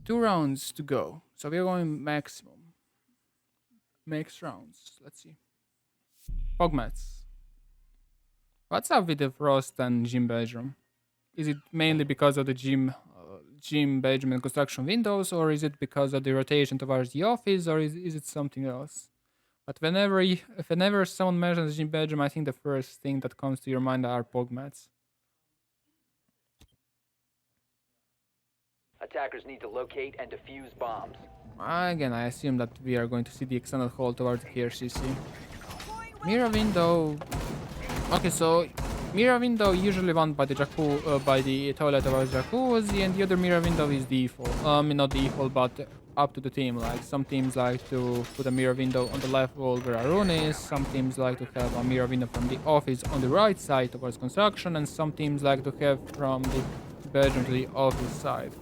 2 rounds to go. So we are going maximum. Max rounds. Let's see. Pogmats. What's up with the Frost and Gym bedroom? Is it mainly because of the gym bedroom and construction windows, or is it because of the rotation towards the office, or is it something else? But whenever someone mentions gym bedroom, I think the first thing that comes to your mind are pogmats. Attackers need to locate and defuse bombs. Again, I assume that we are going to see the extended hall towards the KRCC. Mirror window. Okay, so mirror window usually one by the by the toilet towards jacuzzi, and the other mirror window is default. Not default, but up to the team. Like some teams like to put a mirror window on the left wall where Arun is. Some teams like to have a mirror window from the office on the right side towards construction, and some teams like to have from the bedroom to the office side.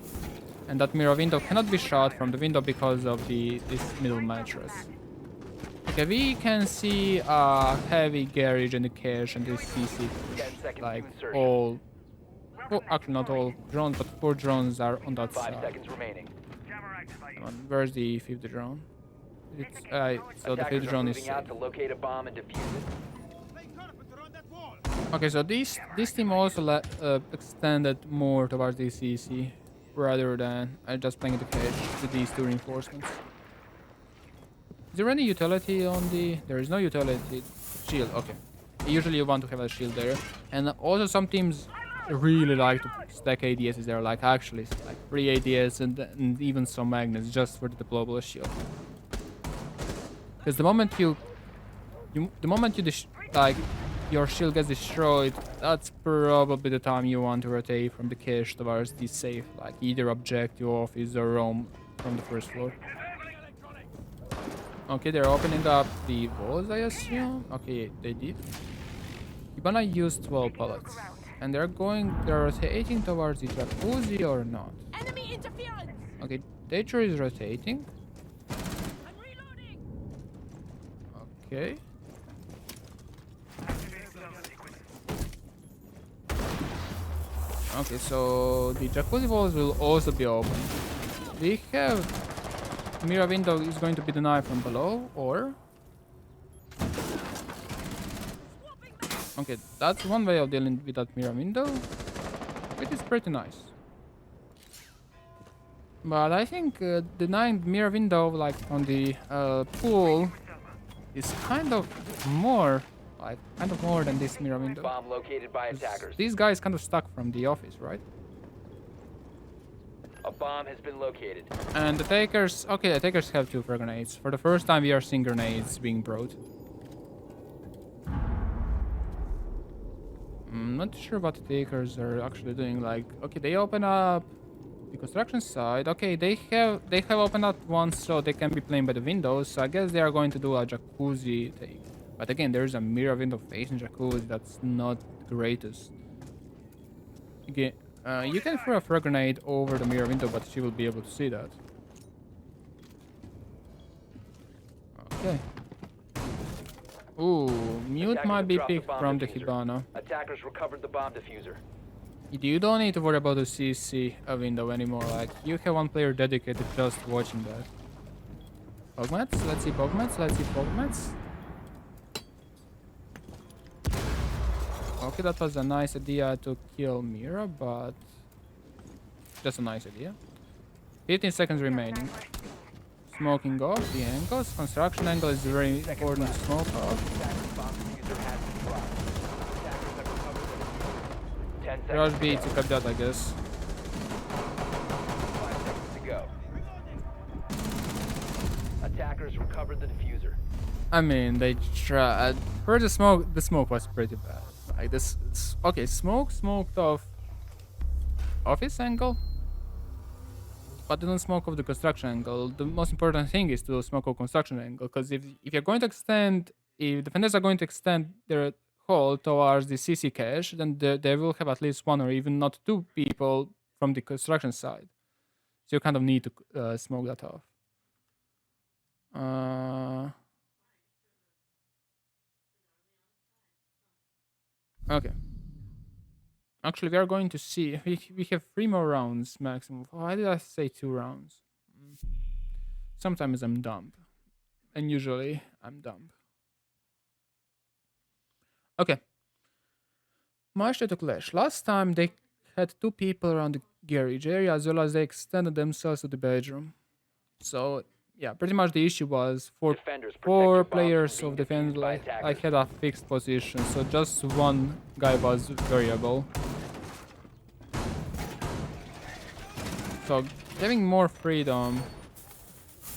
And that mirror window cannot be shot from the window because of this middle mattress. Okay, we can see a heavy garage and the cache and the CC 10 seconds like to insertion. all. Well, actually, not all drones, but 4 drones are on that 5 side. seconds remaining. Come on, where's the 5th drone? It's, so the 5th Attackers are drone is moving out safe. to locate a bomb and defuse it. Okay, so this team also extended more towards the CC rather than just playing the cache with these 2 reinforcements. Is there any utility on the... There is no utility. Shield, okay. Usually you want to have a shield there. And also some teams really like to stack ADSs there, like actually like 3 ADS and even some magnets just for the deployable shield. Because the moment like your shield gets destroyed, that's probably the time you want to rotate from the cache towards the safe, like either objective, office, or roam from the first floor. Okay, they're opening up the walls, I assume. Okay, they did. Ibana used 12 pallets. And they're rotating towards the jacuzzi or not? Enemy interference! Okay, Danger is rotating. I'm reloading! Okay. Okay, so the jacuzzi walls will also be open. We have mirror window is going to be denied from below, or okay, that's one way of dealing with that mirror window, which is pretty nice. But I think denying mirror window like on the pool is kind of more than this mirror window. Bomb located by 'Cause attackers. these guys kind of stuck from the office, right? A bomb has been located. And the takers, okay, the takers have 2 frag grenades. For the first time, we are seeing grenades being brought. I'm not sure what the takers are actually doing. Like, okay, they open up the construction side. Okay, they have opened up once, so they can be playing by the windows. So I guess they are going to do a jacuzzi take. But again, there's a mirror window facing jacuzzi. That's not the greatest. Again, you can throw a frag grenade over the mirror window, but she will be able to see that. Okay. Ooh, mute Attackers might have be dropped the picked bomb from the diffuser. Hibana. Attackers recovered the bomb diffuser. You don't need to worry about the CC window anymore. Like, you have one player dedicated just watching that. Pogmats? Let's see Pogmats. Let's see Pogmats. Okay, that was a nice idea to kill Mira, but just a nice idea. 15 seconds remaining. Smoking off the angles. Construction angle is very important to smoke off. Attackers bomb diffuser has been dropped. Attackers have recovered the diffuser. 10 seconds Rush to B go. to cut that, I guess. 5 seconds to go. Attackers recovered the diffuser. I mean, they tried. For the smoke was pretty bad. Like this, okay, smoked off office angle, but didn't smoke off the construction angle. The most important thing is to smoke off construction angle, because if you're going to extend, if defenders are going to extend their hold towards the CC cache, then they will have at least 1 or even not 2 people from the construction side. So you kind of need to smoke that off. Okay. Actually, we are going to see. We have 3 more rounds maximum. Why did I say 2 rounds? Sometimes I'm dumb. And usually I'm dumb. Okay. March to Clash. Last time they had 2 people around the garage area, as well as they extended themselves to the bedroom. So, yeah, pretty much the issue was Defenders, protect 4 your bombs players from of being defense defused by like attackers. had a fixed position, so just one guy was variable. So having more freedom,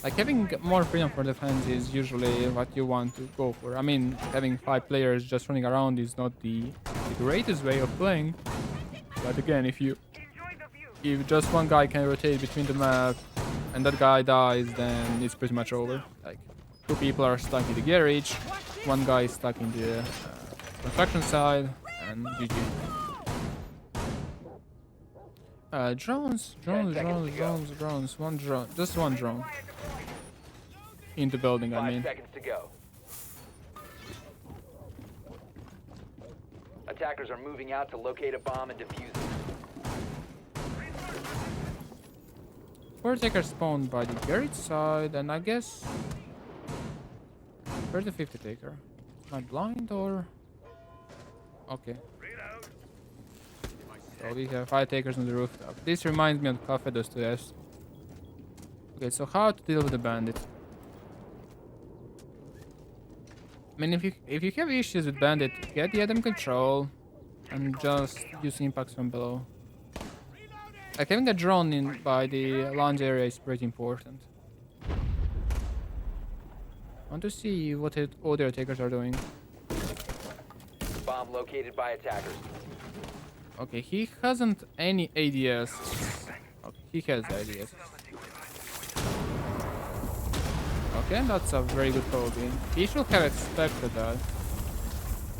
for defense is usually what you want to go for. I mean, having 5 players just running around is not the greatest way of playing. But again, if just one guy can rotate between the map and that guy dies, then it's pretty much over. Like, 2 people are stuck in the garage, 1 guy is stuck in the construction side, and GG. Drones. 1 drone, just 1 drone. In the building, I 5 mean. seconds to go. Attackers are moving out to locate a bomb and defuse it. 4 takers spawned by the garage side, and I guess... Where's the 50 taker? Am I blind or... Okay. So we have 5 takers on the rooftop. This reminds me of Cafe dos Tres. Okay, so how to deal with the bandit? I mean, if you have issues with bandit, get the item control and just use impacts from below. Like, having a drone in by the lounge area is pretty important. I want to see what other takers are doing. Bomb located by attackers. Okay, he hasn't any ADS. Okay, he has ADS. Okay, that's a very good POV. He should have expected that.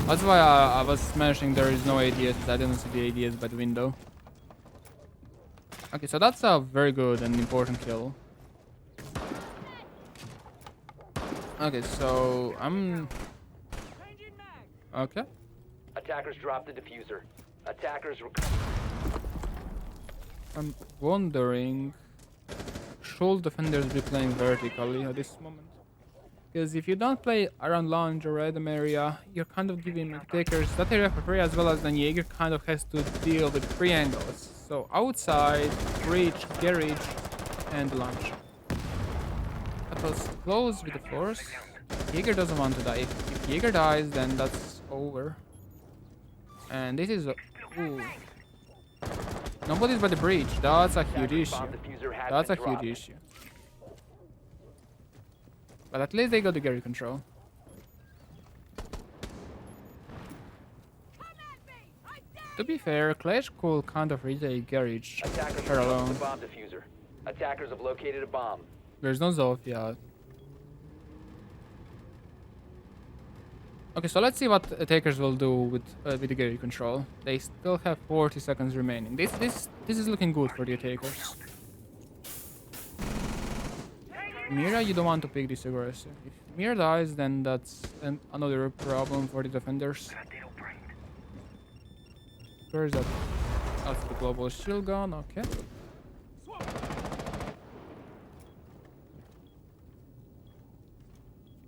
That's why I was mentioning there is no ADS, I didn't see the ADS by the window. Okay, so that's a very good and important kill. Okay, so I'm... Okay. Attackers dropped the diffuser. Attackers I'm wondering, should defenders be playing vertically at this moment? Because if you don't play around lounge or random area, you're kind of giving takers that area for free, as well as then Jaeger kind of has to deal with free angles. So outside, breach, garage, and launch. That was close with the floors. Jaeger doesn't want to die. If Jaeger dies, then that's over. And this is a... Ooh. Nobody's by the breach. That's a huge Attackers' issue. bomb diffuser has That's a been huge dropped. issue. But at least they got the Gary control. To be fair, Clash could kind of retake garage Attackers her have alone. the bomb diffuser. Attackers have located a bomb. There's no Zofia. Okay, so let's see what attackers will do with the Gary control. They still have 40 seconds remaining. This is looking good for the attackers. Mira, you don't want to pick this aggressive. If Mira dies, then that's another problem for the defenders. Where is that? That's the global shield gun, okay.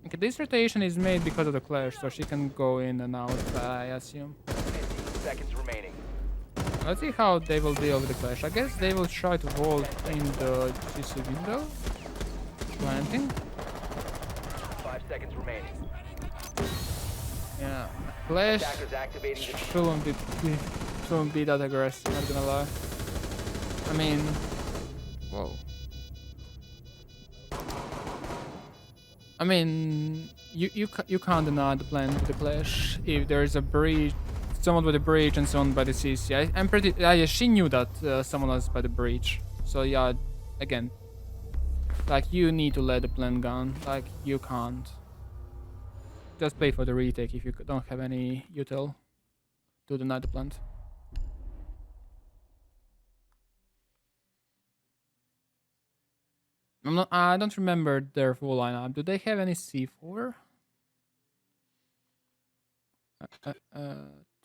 Okay, this rotation is made because of the clash, so she can go in and out, I assume. 15 seconds remaining. Let's see how they will deal with the clash. I guess they will try to vault in the GC window. Planting. 5 seconds remaining. Yeah. Clash Attackers activating the shouldn't be that aggressive, not gonna lie. I mean... Whoa. I mean, you can't deny the plan with the clash. If there is a breach, someone by the breach and someone by the CC. I'm pretty... Yeah, she knew that someone was by the breach. So yeah, again. Like, you need to let the plan gun. Like, you can't. Just play for the retake if you don't have any util to deny the plant. I don't remember their full lineup. Do they have any C4?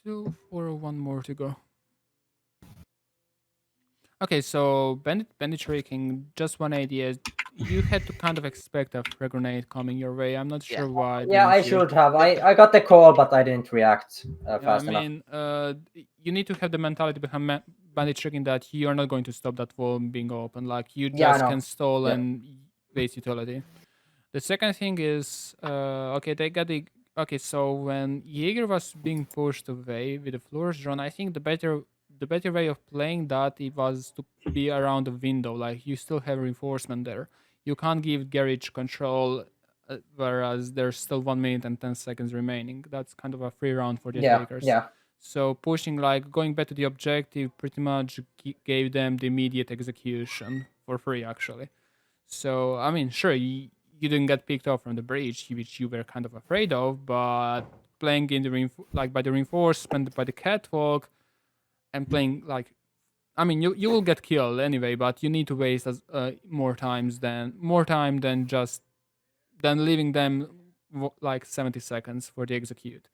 2, 4, 1 more to go. Okay, so bandit tricking, just 180. You had to kind of expect a frag grenade coming your way. I'm not sure why. Yeah, I didn't you? should have. I got the call, but I didn't react fast I enough. mean, you need to have the mentality behind bandit tricking that you are not going to stop that wall being open. Like, you Yeah, I just know. can stall Yeah. and waste utility. The second thing is, okay, they got the... Okay, so when Jaeger was being pushed away with the floors drone, I think the better way of playing that it was to be around the window. Like, you still have reinforcement there. You can't give garage control, whereas there's still 1 minute and 10 seconds remaining. That's kind of a free round for the attackers. Yeah. So pushing, like, going back to the objective pretty much gave them the immediate execution for free, actually. So, I mean, sure, you didn't get picked off from the breach, which you were kind of afraid of, but playing in the by the reinforcement, by the catwalk, and playing, like, I mean, you will get killed anyway, but you need to waste more time than just leaving them like 70 seconds for the execute.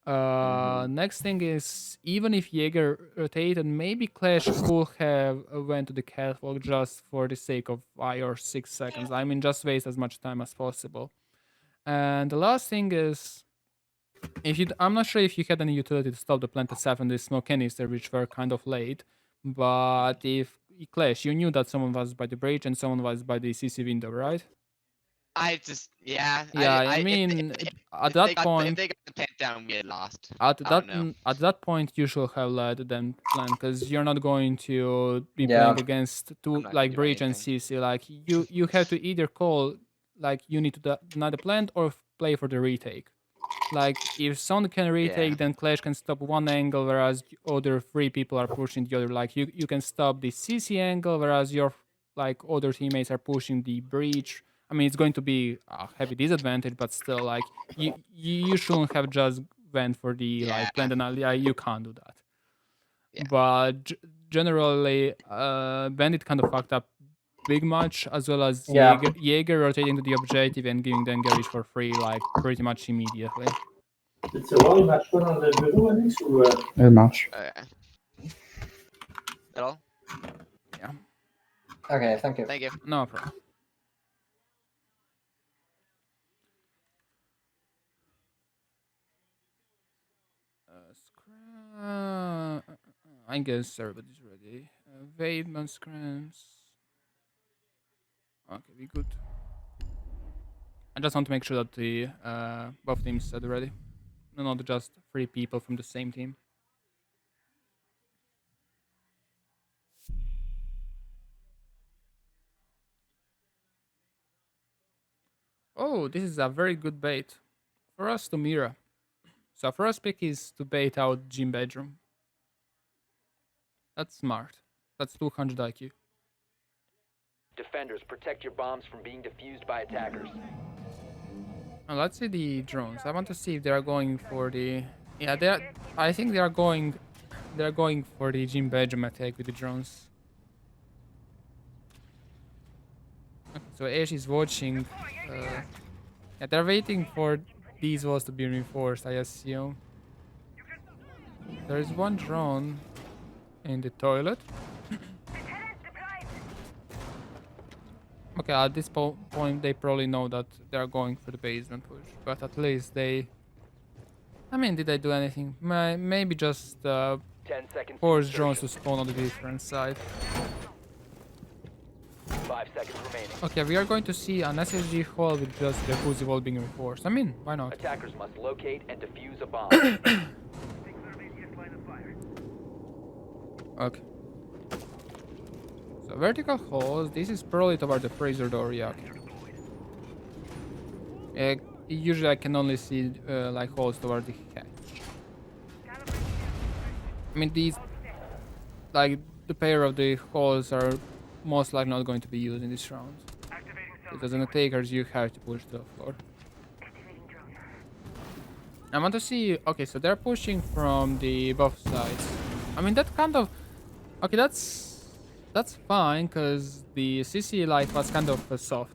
Next thing is, even if Jaeger rotated, maybe Clash could have went to the catwalk just for the sake of 5 or 6 seconds. I mean, just waste as much time as possible. And the last thing is, I'm not sure if you had any utility to stop the plant itself and the smoke canister, which were kind of late. But if Clash, you knew that someone was by the breach and someone was by the CC window, right? I just, yeah. Yeah, I if mean, they- at if that they got, point, if they got the plant down, we had lost. at I don't know. that point, you should have led them plan, because you're not going to be Yeah. playing against two I'm not like doing breach and anything. CC. Like, you have to either call, like, you need to deny the plant or play for the retake. Like, if someone can retake, Yeah. then Clash can stop one angle, whereas other 3 people are pushing the other. Like, you can stop the CC angle, whereas your like other teammates are pushing the breach. I mean, it's going to be a heavy disadvantage, but still, like, you shouldn't have just went for the Yeah. like plant analogy. You can't do that. Yeah. But generally, Bandit kind of fucked up big much, as well as Yeah. Jaeger rotating to the objective and giving them garage for free, like, pretty much immediately. Elle marche. Middle. Okay, thank you. Thank you. No problem. I guess everybody's ready. Waveman scrams. Okay, we good. I just want to make sure that the both teams are ready. Not just 3 people from the same team. Oh, this is a very good bait for us to mirror. So first pick is to bait out gym bedroom. That's smart. That's 200 IQ. Defenders, protect your bombs from being defused by attackers. Now let's see the drones. I want to see if they are going for the. Yeah, they are. I think they are going. They are going for the gym bedroom attack with the drones. Okay, so Ash is watching. Yeah, they're waiting for these walls to be reinforced. I assume. There is one drone in the toilet. Okay, at this point they probably know that they are going for the basement push, but at least they. I mean, did they do anything? Maybe just 10 seconds. force to drones to insertion. spawn on the different side. 5 seconds remaining. Okay, we are going to see an SSG hall with just the Uzi wall being reinforced. I mean, why not? Attackers must locate and defuse a bomb. Okay. So vertical halls. This is probably toward the freezer door. Yeah. Okay. Usually I can only see like holes toward the hatch. I mean these, like the pair of the holes are most likely not going to be used in this round. Because on the takers you have to push to the floor. I want to see. Okay, so they're pushing from the both sides. I mean that kind of. Okay, that's fine because the CC light was kind of soft.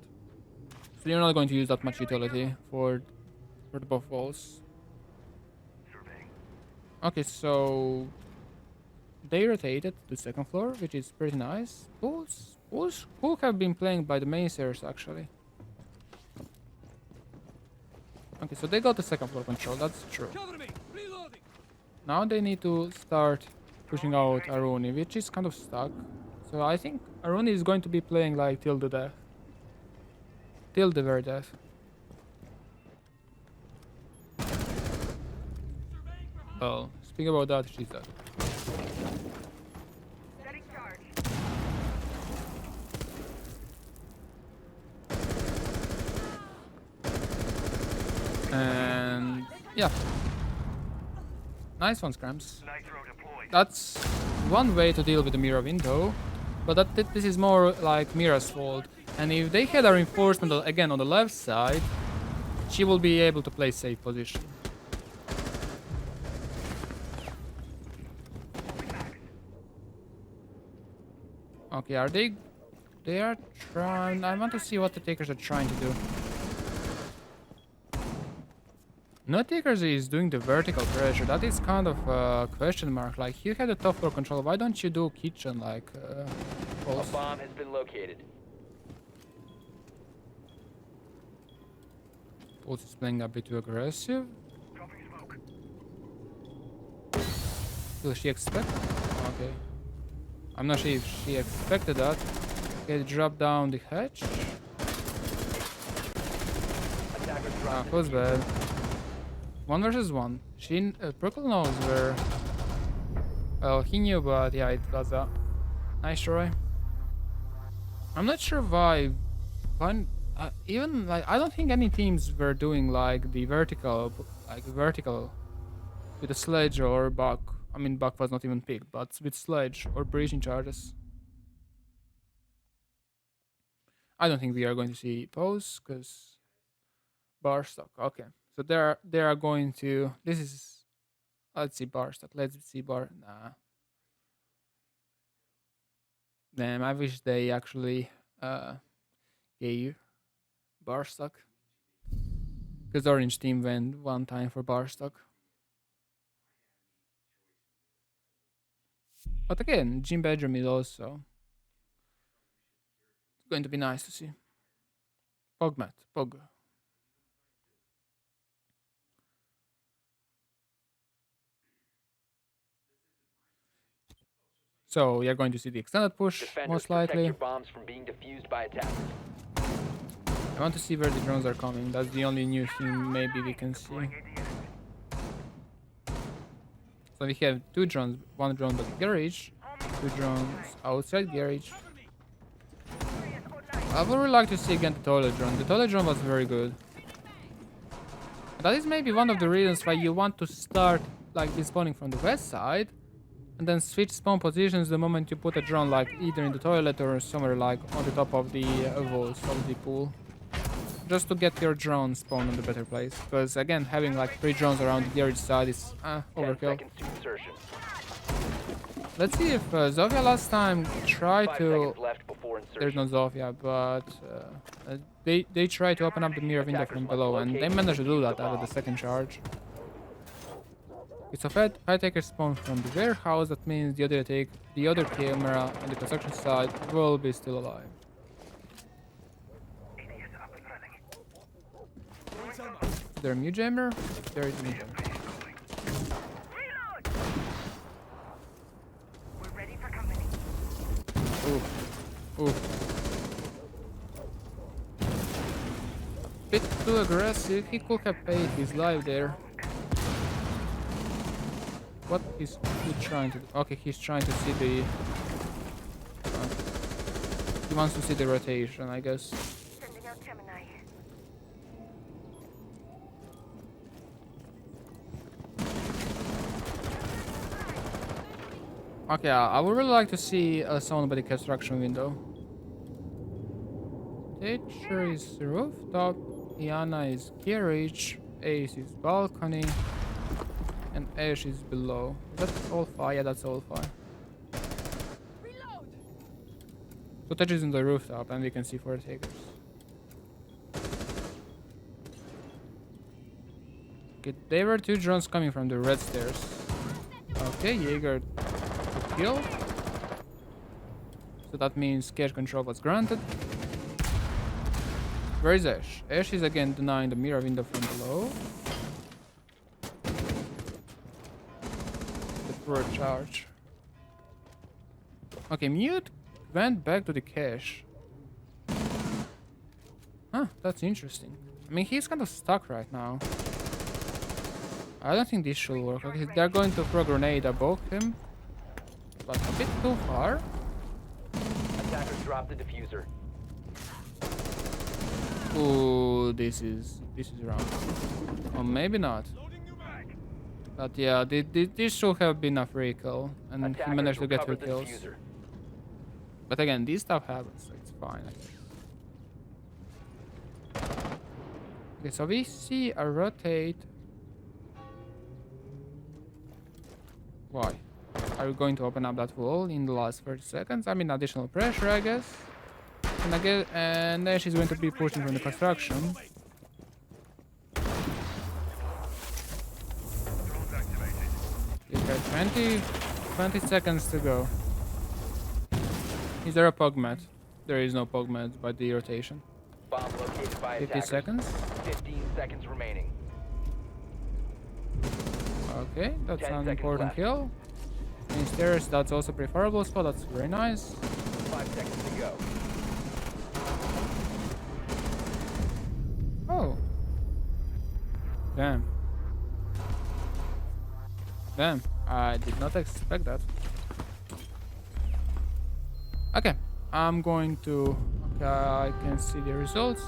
So you're not going to use that much utility for the buff walls. Okay, so they rotated to the second floor, which is pretty nice. Bulls who have been playing by the main stairs actually. Okay, so they got the second floor control, that's true. Now they need to start pushing out Aruni, which is kind of stuck. So I think Aruni is going to be playing like till the death. Till the very death. Well, speaking about that, she's dead. And yeah. Nice one, Scrams. That's one way to deal with the mirror window, but this is more like Mira's fault. And if they had a reinforcement again on the left side, she will be able to play safe position. Okay, are they? They are trying. I want to see what the takers are trying to do. No takers is doing the vertical pressure. That is kind of a question mark. Like you had the top floor control. Why don't you do kitchen like? A Pulse? bomb has been located. Pulse is playing a bit too aggressive. Will she expect? Okay. I'm not sure if she expected that. Okay, drop down the hatch. Attackers Ah, dropped. who's bad? 1 versus 1. Purple knows where. Well, he knew, but yeah, it was a nice try. I'm not sure why. Even like I don't think any teams were doing like the vertical, with a sledge or buck. I mean, buck was not even picked, but with sledge or breaching charges. I don't think we are going to see pose because bar stock. Okay, so they are going to. This is. Let's see bar stock. Let's see bar. Nah. Damn, I wish they actually gave bar stock. Because orange team went one time for bar stock. But again, gym bedroom is also Going to be nice to see. Pogmat. Pog. So you're going to see the extended push, Defenders, most protect likely. your bombs from being defused by attackers. I want to see where the drones are coming. That's the only new thing maybe we can see. So we have 2 drones, 1 drone by the garage, 2 drones outside garage. I would really like to see again the toilet drone. The toilet drone was very good. That is maybe one of the reasons why you want to start like despawning from the west side and then switch spawn positions the moment you put a drone like either in the toilet or somewhere like on the top of the walls of the pool. Just to get your drone spawn on the better place. Because again, having like 3 drones around the garage side is 10 overkill. seconds to insertion. Let's see if Zofia last time tried 5 to... seconds left before There's insertion. no Zofia, but they tried to open up the mirror window from below and they managed to do that after the second charge. It's a fire taker spawn from the warehouse, that means the other camera on the construction side will be still alive. Is there a mute jammer? There is a mute jammer. Ooh. Bit too aggressive. He could have paid his life there. What is he trying to do? Okay, he's trying to see the... he wants to see the rotation, I guess. Sending out Gemini. Okay, I would really like to see someone by the construction window. Thatcher is rooftop, Iana is garage, Ace is balcony, and Ash is below. That's all fire, yeah, that's all fire. Reload. So Thatcher is in the rooftop, and we can see 4 takers. Okay, there were 2 drones coming from the red stairs. Okay, Jaeger to kill. So that means cache control was granted. Where is Ash? Ash is again denying the mirror window from below. The poor charge. Okay, Mute went back to the cache. Huh, that's interesting. I mean, he's kind of stuck right now. I don't think this should work. Okay, they're going to throw a grenade above him. But a bit too far. Attackers drop the diffuser. Ooh, this is wrong. Or maybe not. But yeah, this should have been a free kill, and he Attackers managed to get 2 recover the kills. diffuser. But again, this stuff happens, so it's fine, I guess. Okay, so we see a rotate. Why? Are we going to open up that wall in the last 30 seconds? I mean, additional pressure, I guess. And then she's going to be pushing from the construction. You've got 20 seconds to go. Is there a pogmat? There is no pogmat by the rotation. Bomb located by 50 attackers. seconds. 15 seconds remaining. Okay, that's 10 an seconds important left. kill. In stairs, that's also preferable spot. That's very nice. 5 seconds to go. Oh. Damn. Damn. I did not expect that. Okay. I'm going to... Okay, I can see the results.